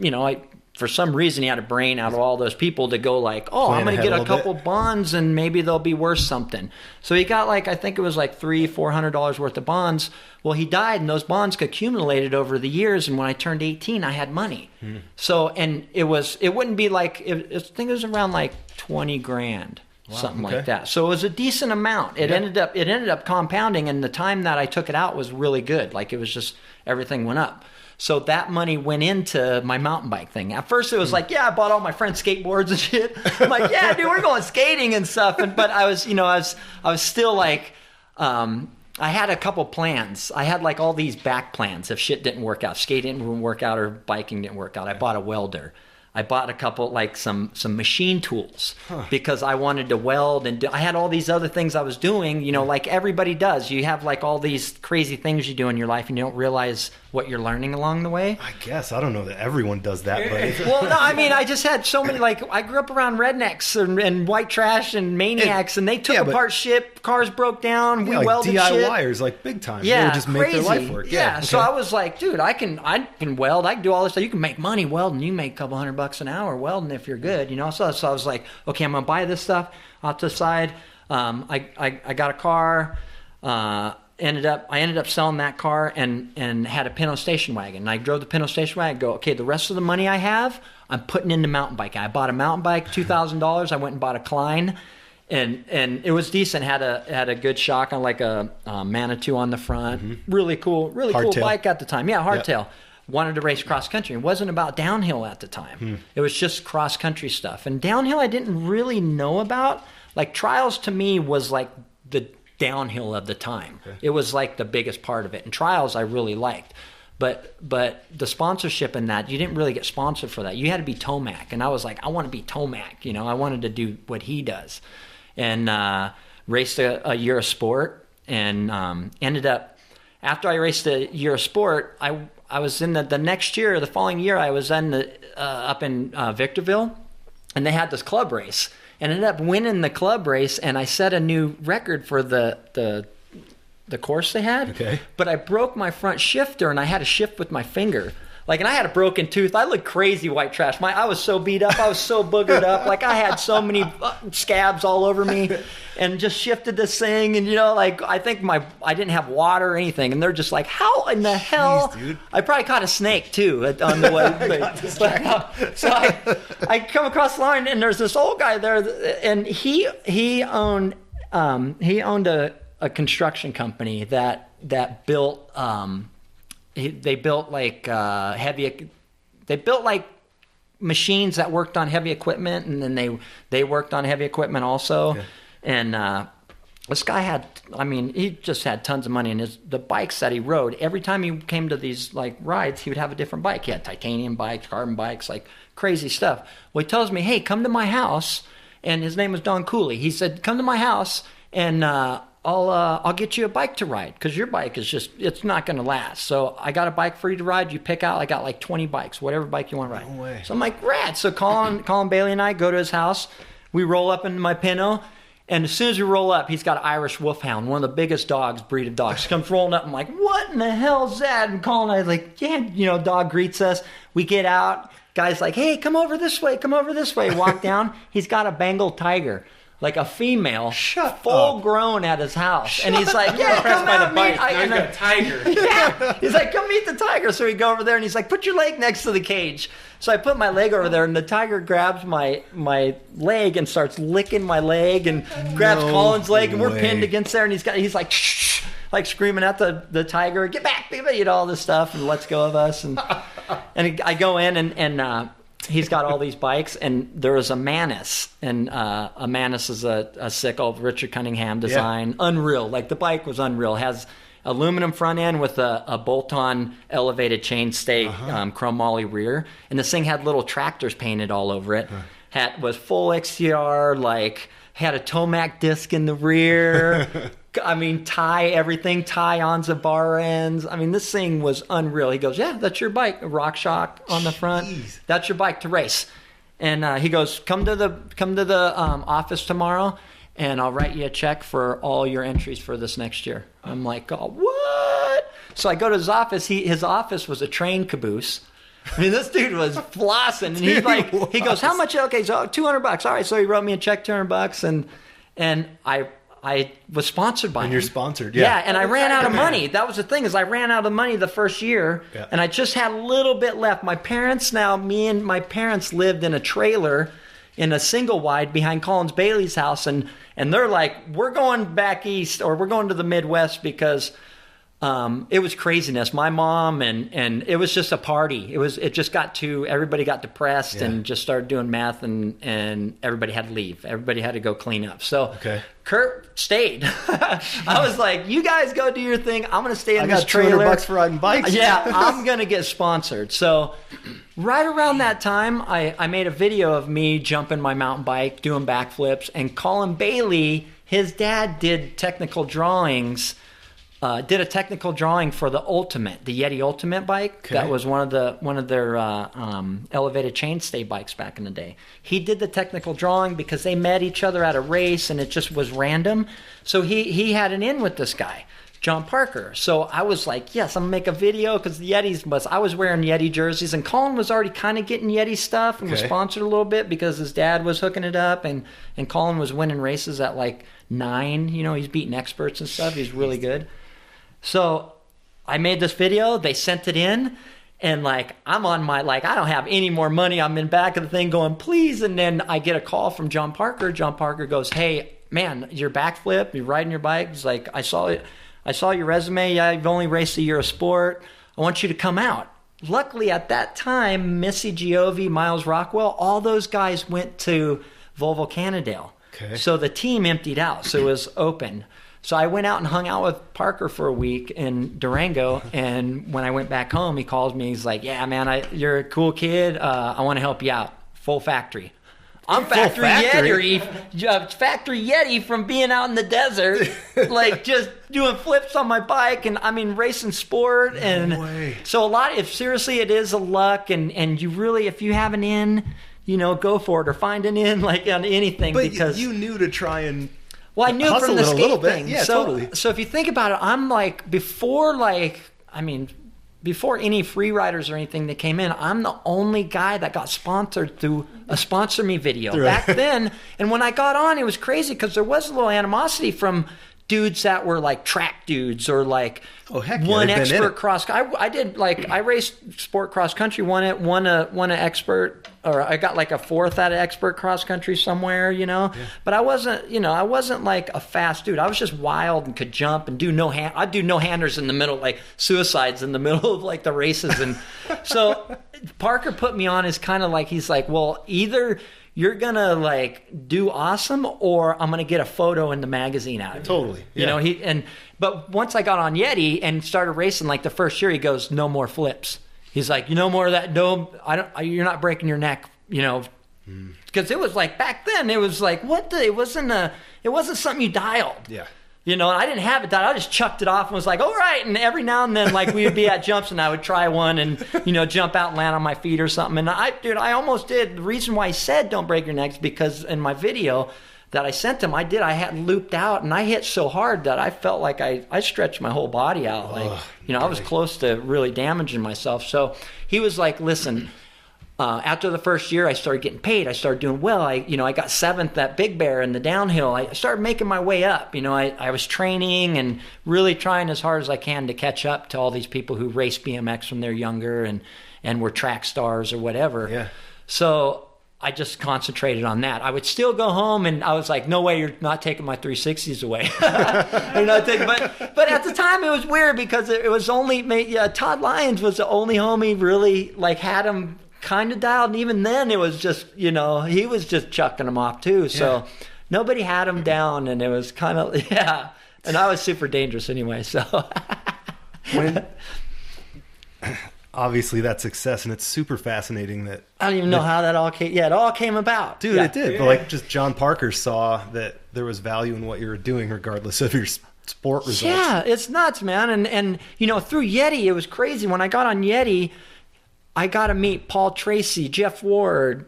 for some reason he had a brain out of all those people to go like, I'm going to get a couple bonds and maybe they'll be worth something. So he got I think it was like $300-400 worth of bonds. Well, he died and those bonds accumulated over the years. And when I turned 18, I had money. So, and it wouldn't be like, I think it was around like 20 grand. Wow, something like that. So it was a decent amount. It ended up compounding, and the time that I took it out was really good. Like it was just everything went up. So that money went into my mountain bike thing. At first it was like, I bought all my friends skateboards and shit. I'm like, yeah, dude, we're going skating and stuff. But I was, I was still like, I had a couple plans. I had like all these back plans if shit didn't work out. Skating didn't work out or biking didn't work out. I bought a welder. I bought a couple, like some machine tools because I wanted to weld and I had all these other things I was doing, like everybody does. You have like all these crazy things you do in your life and you don't realize what you're learning along the way. I guess. I don't know that everyone does that, but... Well, no, I mean, I just had so many, I grew up around rednecks and white trash and maniacs and they took apart shit. Cars broke down. We welded DIYers, shit. Like big time. Yeah, they would just make their life work. Yeah. So I was like, dude, I can weld. I can do all this stuff. You can make money welding. You can make a couple $100 an hour welding if you're good, So I was like, okay, I'm gonna buy this stuff off the side. I got a car. I ended up selling that car and had a Pinto station wagon. And I drove the Pinto station wagon. Go, okay, the rest of the money I have, I'm putting into mountain biking. I bought a mountain bike, $2,000. I went and bought a Klein. And it was decent. Had a good shock on like a Manitou on the front. Really cool bike at the time. Yeah, hardtail. Yep. Wanted to race cross country. It wasn't about downhill at the time. It was just cross country stuff. And downhill I didn't really know about. Like trials to me was like the downhill of the time. Okay. It was like the biggest part of it. And trials I really liked. But the sponsorship in that, you didn't really get sponsored for that. You had to be Tomac. And I was like, I want to be Tomac. I wanted to do what he does. And raced a year of sport and ended up, after I raced a year of sport, I was in the next year, the following year, I was up in Victorville, and they had this club race. And ended up winning the club race, and I set a new record for the course they had. Okay. But I broke my front shifter, and I had to shift with my finger. And I had a broken tooth. I looked crazy white trash. I was so beat up. I was so boogered up. I had so many scabs all over me and just shifted this thing. And, I think I didn't have water or anything. And they're just like, how in the hell? Dude. I probably caught a snake, too, on the way. So I come across the line, and there's this old guy there. And he owned a construction company that built... They built machines that worked on heavy equipment, and then they worked on heavy equipment also. Okay. And this guy he just had tons of money, and the bikes that he rode, every time he came to these rides, he would have a different bike. He had titanium bikes, carbon bikes, crazy stuff. Well, he tells me, hey, come to my house, and his name was Don Cooley. He said, come to my house, and I'll get you a bike to ride, because your bike is it's not going to last. So I got a bike for you to ride. You pick out. I got 20 bikes, whatever bike you want to ride. No way. So I'm like, rad. So Colin Bailey and I go to his house. We roll up into my Pinto, and as soon as we roll up, he's got an Irish Wolfhound, one of the biggest breed of dogs. He comes rolling up. I'm like, what in the hell's that? And Colin and I like, yeah, dog greets us. We get out. Guy's like, hey, come over this way. Walk down. He's got a Bengal tiger. Like a female, full grown at his house. And he's like, yeah, come out meet. Now he's got a tiger. Yeah. He's like, come meet the tiger. So we go over there, and he's like, put your leg next to the cage. So I put my leg over there, and the tiger grabs my leg and starts licking my leg and grabs Colin's leg, and we're pinned against there. And he's like, shh, screaming at the tiger, get back, baby, all this stuff, and lets go of us. And I go in, and he's got all these bikes, and there was a Manus, and a Manus is a sick old Richard Cunningham design. Yeah. Unreal. The bike was unreal. Has aluminum front end with a bolt-on elevated chainstay chrome molly rear, and this thing had little tractors painted all over it. Was full XCR, had a Tomac disc in the rear. I mean, tie ons the bar ends. I mean, this thing was unreal. He goes, yeah, that's your bike, a Rock Shock on the front. Jeez. That's your bike to race. And he goes, come to the office tomorrow, and I'll write you a check for all your entries for this next year. I'm like, oh, what? So I go to his office. His office was a train caboose. I mean, this dude was flossing, and he's like, he goes, how much? Okay, so $200. All right, so he wrote me a check, $200, and I was sponsored by him. And you're sponsored, yeah. And I ran out of money. That was the thing, is I ran out of money the first year, and I just had a little bit left. Me and my parents lived in a trailer in a single wide behind Collins Bailey's house, and they're like, we're going back east, or we're going to the Midwest because it was craziness. My mom and it was just a party. It just everybody got depressed and just started doing meth, and everybody had to leave. Everybody had to go clean up. So Kirt stayed. I was like, you guys go do your thing. I'm going to stay in this trailer. $200 for riding bikes. Yeah, I'm going to get sponsored. So right around that time, I made a video of me jumping my mountain bike, doing backflips, and Colin Bailey, his dad, did a technical drawing for the Yeti Ultimate bike. Okay. That was one of their elevated chainstay bikes back in the day. He did the technical drawing because they met each other at a race, and it just was random. So he had an in with this guy, John Parker. So I was like, yes, I'm gonna make a video, because the Yetis I was wearing Yeti jerseys, and Colin was already kind of getting Yeti stuff and was sponsored a little bit because his dad was hooking it up, and Colin was winning races at like 9. You know, he's beating experts and stuff. He's really good. So I made this video, they sent it in, and like, I'm on my, like, I don't have any more money. I'm in back of the thing going, please. And then I get a call from John Parker. John Parker goes, hey, man, your backflip, you're riding your bike. He's like, I saw your resume. Yeah, you've only raced a year of sport. I want you to come out. Luckily at that time, Missy Giovi, Miles Rockwell, all those guys went to Volvo Cannondale. Okay. So the team emptied out, so it was open. So I went out and hung out with Parker for a week in Durango, and when I went back home, he calls me. He's like, yeah, man, you're a cool kid. I want to help you out. Full factory. I'm factory Yeti from being out in the desert, like just doing flips on my bike, and I mean racing sport. And so seriously, it is a luck, and you really, if you have an in, you know, go for it, or find an in, like on anything. But because you knew to try and... Well, I knew from the skate thing. Yeah, totally. So if you think about it, I'm like, before any free riders or anything that came in, I'm the only guy that got sponsored through a Sponsor Me video back then. And when I got on, it was crazy because there was a little animosity from dudes that were like track dudes, or like one expert cross. I raced sport cross country, won an expert, or I got like a 4th out of expert cross country somewhere, you know. Yeah. But I wasn't like a fast dude. I was just wild and could jump and do I'd do no-handers in the middle, like suicides in the middle of like the races. And so Parker put me on as kind of like, he's like, well, either you're gonna like do awesome, or I'm gonna get a photo in the magazine out of you. Totally. Yeah. You know, but once I got on Yeti and started racing, like the first year, he goes, no more flips. He's like, no more of that. No, you're not breaking your neck, you know. Because it was like, back then, it was like, it wasn't something you dialed. Yeah. You know, and I didn't have it dialed. I just chucked it off and was like, all right. And every now and then, like, we would be at jumps, and I would try one and, you know, jump out and land on my feet or something. And I almost did. The reason why I said don't break your neck is because in my video that I sent him, I had looped out, and I hit so hard that I felt like I stretched my whole body out. Like, you know, I was close to really damaging myself. So he was like, listen, after the first year, I started getting paid. I started doing well. I got 7th at Big Bear in the downhill. I started making my way up. You know, I was training and really trying as hard as I can to catch up to all these people who race BMX when they're younger and were track stars or whatever. Yeah. So I just concentrated on that. I would still go home, and I was like, no way, you're not taking my 360s away. You're not taking, but at the time, it was weird because it was only Todd Lyons was the only homie really like had him kind of dialed, and even then it was just, you know, he was just chucking them off too. So nobody had him down, and it was kind of, and I was super dangerous anyway. So obviously that's success, and it's super fascinating that I don't even know how that all came. Yeah, it all came about, dude. It did. But like, just John Parker saw that there was value in what you were doing, regardless of your sport results. Yeah, it's nuts, man. And you know, through Yeti, it was crazy. When I got on Yeti, I got to meet Paul Tracy, Jeff Ward,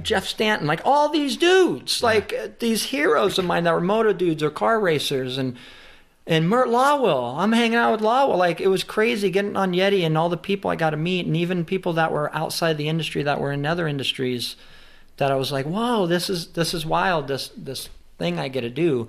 Jeff Stanton, like all these dudes, like these heroes of mine that were moto dudes or car racers, and Mert Lawwell. I'm hanging out with Lawwell. Like, it was crazy getting on Yeti and all the people I got to meet, and even people that were outside the industry that were in other industries, that I was like, whoa, this is wild. This thing I get to do.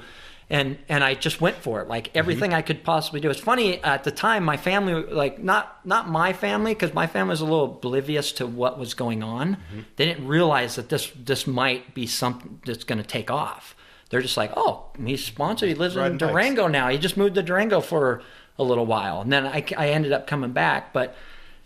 And I just went for it, like everything I could possibly do. It's funny, at the time, my family, like not my family, because my family was a little oblivious to what was going on. They didn't realize that this might be something that's going to take off. They're just like, oh, he's sponsored. He lives in Durango now. He just moved to Durango for a little while. And then I ended up coming back. But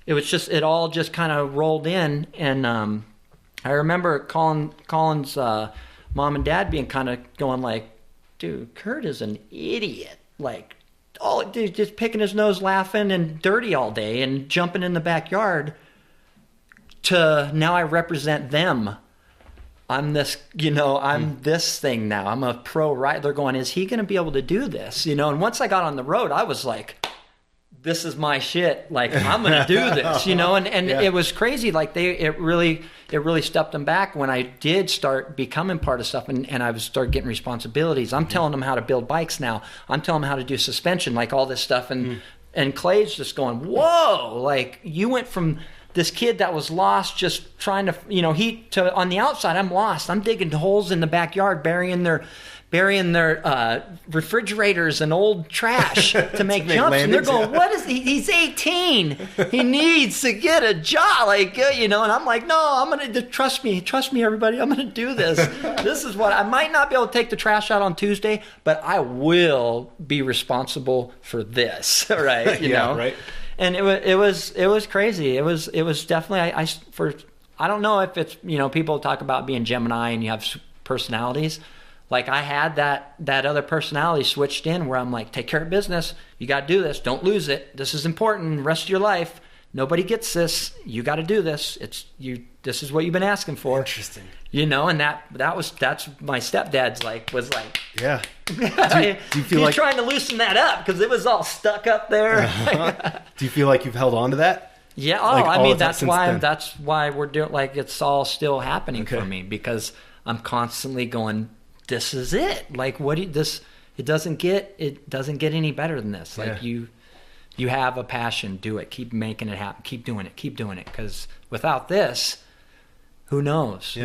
it all just kind of rolled in. And I remember Colin's mom and dad being kind of going like, dude, Kirt is an idiot. Like, dude, just picking his nose, laughing, and dirty all day and jumping in the backyard. To now I represent them. I'm this, I'm this thing now. I'm a pro rider. They're going, is he going to be able to do this? And once I got on the road, I was like, this is my shit. Like, I'm going to do this, and it was crazy. Like, it really stepped them back when I did start becoming part of stuff, and I started getting responsibilities. I'm telling them how to build bikes now. I'm telling them how to do suspension, like all this stuff. And Clay's just going, whoa, like, you went from this kid that was lost, just trying to, on the outside, I'm lost. I'm digging holes in the backyard, burying their refrigerators and old trash to make jumps. And they're going, what is he? He's 18. He needs to get a job. Like, and I'm like, no, I'm going to trust me, everybody. I'm going to do this. This is what I might not be able to take the trash out on Tuesday, but I will be responsible for this. Right. You know? Right. And it was crazy. It was definitely, I don't know if it's, people talk about being Gemini and you have personalities. Like, I had that other personality switched in where I'm like, take care of business. You got to do this. Don't lose it. This is important. The rest of your life. Nobody gets this. You got to do this. This is what you've been asking for. Interesting. And that's my stepdad's was like. Yeah. Do you feel he's trying to loosen that up because it was all stuck up there. Do you feel like you've held on to that? Yeah. That's why we're doing, like, it's all still happening for me, because I'm constantly going, this is it. Like, it doesn't get any better than this. Like, you have a passion, do it. Keep making it happen. Keep doing it. Because without this, who knows?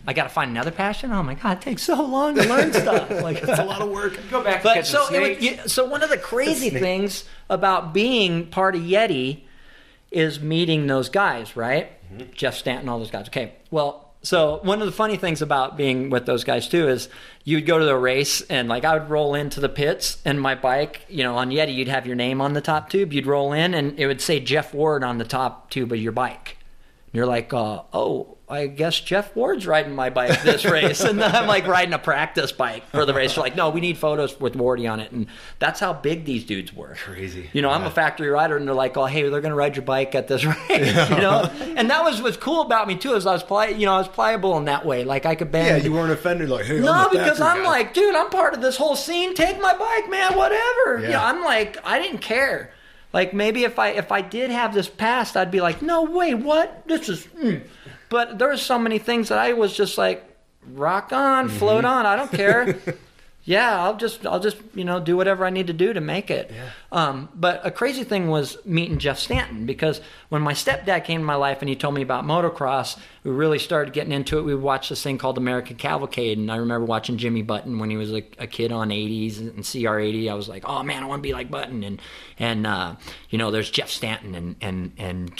I got to find another passion. Oh my God, it takes so long to learn stuff. Like, it's a lot of work. Go back to so one of the crazy things about being part of Yeti is meeting those guys, right? Mm-hmm. Jeff Stanton, all those guys. Okay, well. So one of the funny things about being with those guys too is you'd go to the race and, like, I would roll into the pits and my bike, on Yeti, you'd have your name on the top tube. You'd roll in and it would say Jeff Ward on the top tube of your bike. And you're like, oh, I guess Jeff Ward's riding my bike this race. And then I'm like riding a practice bike for the race. They're like, no, we need photos with Wardy on it. And that's how big these dudes were. Crazy. I'm a factory rider, and they're like, oh, hey, they're going to ride your bike at this race. And that was what's cool about me too, is I was pliable in that way. Like, I could bend. Yeah, you weren't offended, like, hey, no, because I'm like, dude, I'm part of this whole scene. Take my bike, man, whatever. Yeah. I'm like, I didn't care. Like, maybe if I did have this past, I'd be like, no way, what? This is. But there were so many things that I was just like, rock on, float on. I don't care. Yeah, I'll just do whatever I need to do to make it. Yeah. But a crazy thing was meeting Jeff Stanton, because when my stepdad came to my life and he told me about motocross, we really started getting into it. We watched this thing called American Cavalcade, and I remember watching Jimmy Button when he was a kid on 80s and CR80. I was like, oh man, I want to be like Button. And there's Jeff Stanton and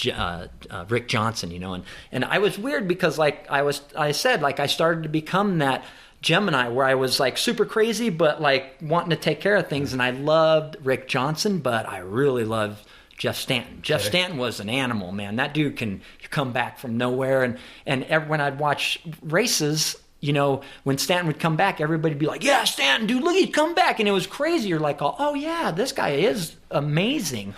Rick Johnson, and I was weird because, like I said, I started to become that Gemini where I was like super crazy but like wanting to take care of things, and I loved Rick Johnson, but I really loved Jeff Stanton. Jeff Stanton was an animal, man. That dude can come back from nowhere, and when I'd watch races, when Stanton would come back, everybody'd be like, yeah, Stanton, dude, look, he'd come back, and it was crazy. You're like, oh yeah, this guy is amazing.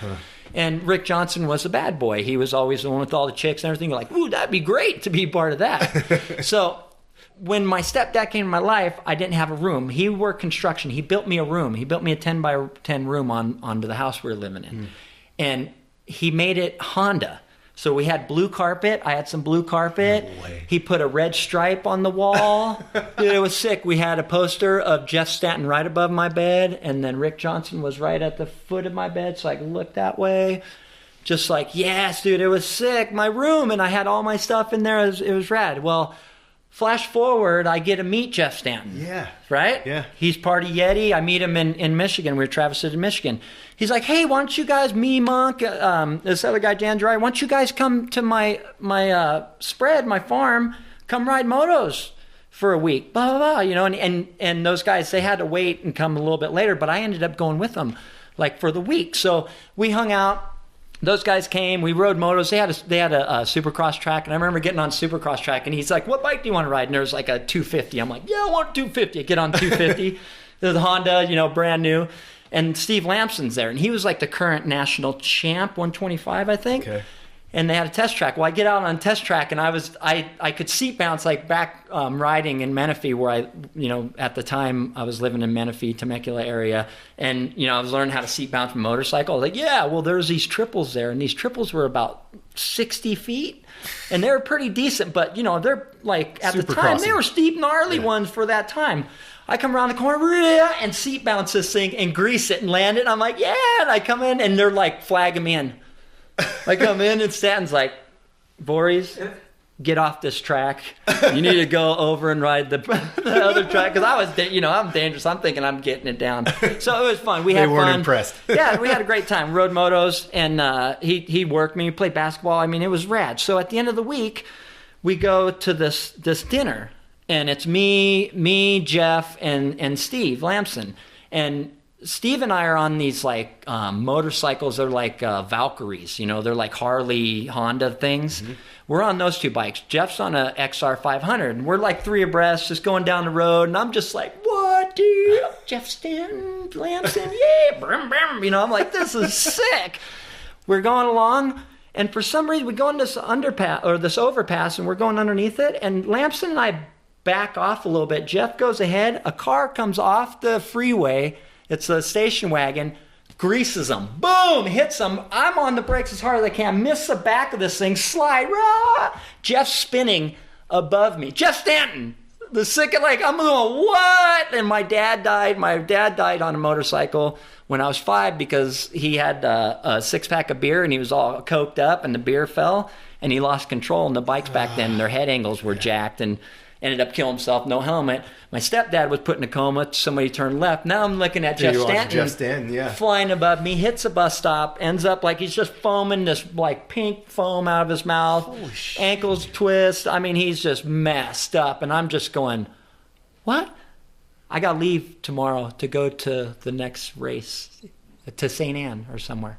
And Rick Johnson was a bad boy. He was always the one with all the chicks and everything. You're like, ooh, that'd be great to be part of that. So When my stepdad came to my life, I didn't have a room. He worked construction. He built me a room. He built me a 10 by 10 room onto the house we were living in. And he made it Honda. So we had blue carpet. I had some blue carpet. No way. He put a red stripe on the wall. Dude, it was sick. We had a poster of Jeff Stanton right above my bed, and then Rick Johnson was right at the foot of my bed, so I could look that way. Just like, yes, dude, it was sick. My room, and I had all my stuff in there. It was rad. Well, flash forward, I get to meet Jeff Stanton. Yeah. Right? Yeah. He's part of Yeti. I meet him in Michigan. We were Traverse City, Michigan. He's like, hey, why don't you guys, me, Monk, this other guy, Dan Dry, why don't you guys come to my spread, my farm, come ride motos for a week, blah, blah, blah, you know, and those guys, they had to wait and come a little bit later, but I ended up going with them, like, for the week. So we hung out. Those guys came. We rode motos. They had a Supercross track, and I remember getting on Supercross track, and he's like, "What bike do you want to ride?" And there was like a 250. I'm like, "Yeah, I want 250." I get on 250. There's a Honda, you know, brand new, and Steve Lampson's there, and he was like the current national champ, 125, I think. Okay. And they had a test track. Well, I get out on test track, and I could seat bounce like back riding in Menifee, where I, you know, at the time I was living in Menifee, Temecula area, and you know I was learning how to seat bounce a motorcycle. I was like, yeah, well, there's these triples there, and these triples were about 60 feet, and they were pretty decent, but you know they're like at the time they were steep, gnarly ones for that time. I come around the corner and seat bounce this thing and grease it and land it. And I'm like, yeah, and I come in and they're like flagging me in. I come in and Stanton's like, Voreis, get off this track. You need to go over and ride the other track. Because I was, you know, I'm dangerous. I'm thinking I'm getting it down. So it was fun. We had fun. They weren't impressed. Yeah, we had a great time. Rode motos, and he worked me. We played basketball. I mean, it was rad. So at the end of the week, we go to this dinner, and it's me, Jeff, and Steve Lampson, and Steve and I are on these like motorcycles. They're like Valkyries, you know, they're like Harley Honda things. Mm-hmm. We're on those two bikes. Jeff's on a XR 500, and we're like three abreast, just going down the road. And I'm just like, what, dude? Jeff Stanton, Lampson, yeah, brum, brum. You know, I'm like, this is sick. We're going along, and for some reason we go in this underpass or this overpass, and we're going underneath it. And Lampson and I back off a little bit. Jeff goes ahead. A car comes off the freeway. It's a station wagon, greases them, boom, hits them. I'm on the brakes as hard as I can, miss the back of this thing, slide, rah! Jeff's spinning above me. Jeff Stanton, the sick, like, I'm going, what? And my dad died. My dad died on a motorcycle when I was 5 because he had a 6-pack of beer and he was all coked up and the beer fell and he lost control. And the bikes back then, their head angles were jacked and ended up killing himself, no helmet. My stepdad was put in a coma. Somebody turned left. Now I'm looking at Jeff Stanton flying above me, hits a bus stop, ends up like he's just foaming this like pink foam out of his mouth, ankles twist. I mean, he's just messed up. And I'm just going, what? I got to leave tomorrow to go to the next race to St. Anne or somewhere.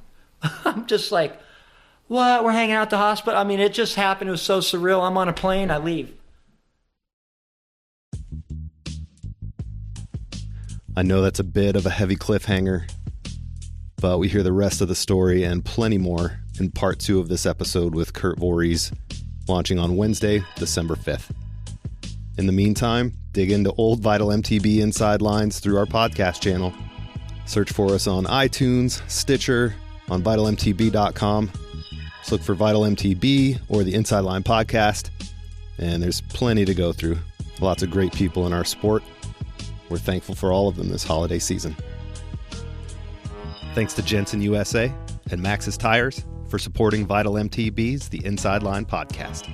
I'm just like, what? We're hanging out at the hospital? I mean, it just happened. It was so surreal. I'm on a plane. I leave. I know that's a bit of a heavy cliffhanger, but we hear the rest of the story and plenty more in part 2 of this episode with Kirt Voreis, launching on Wednesday, December 5th. In the meantime, dig into old Vital MTB inside lines through our podcast channel. Search for us on iTunes, Stitcher, on vitalmtb.com. Just look for Vital MTB or the Inside Line podcast, and there's plenty to go through. Lots of great people in our sport. We're thankful for all of them this holiday season. Thanks to Jensen USA and Maxxis Tires for supporting Vital MTB's The Inside Line podcast.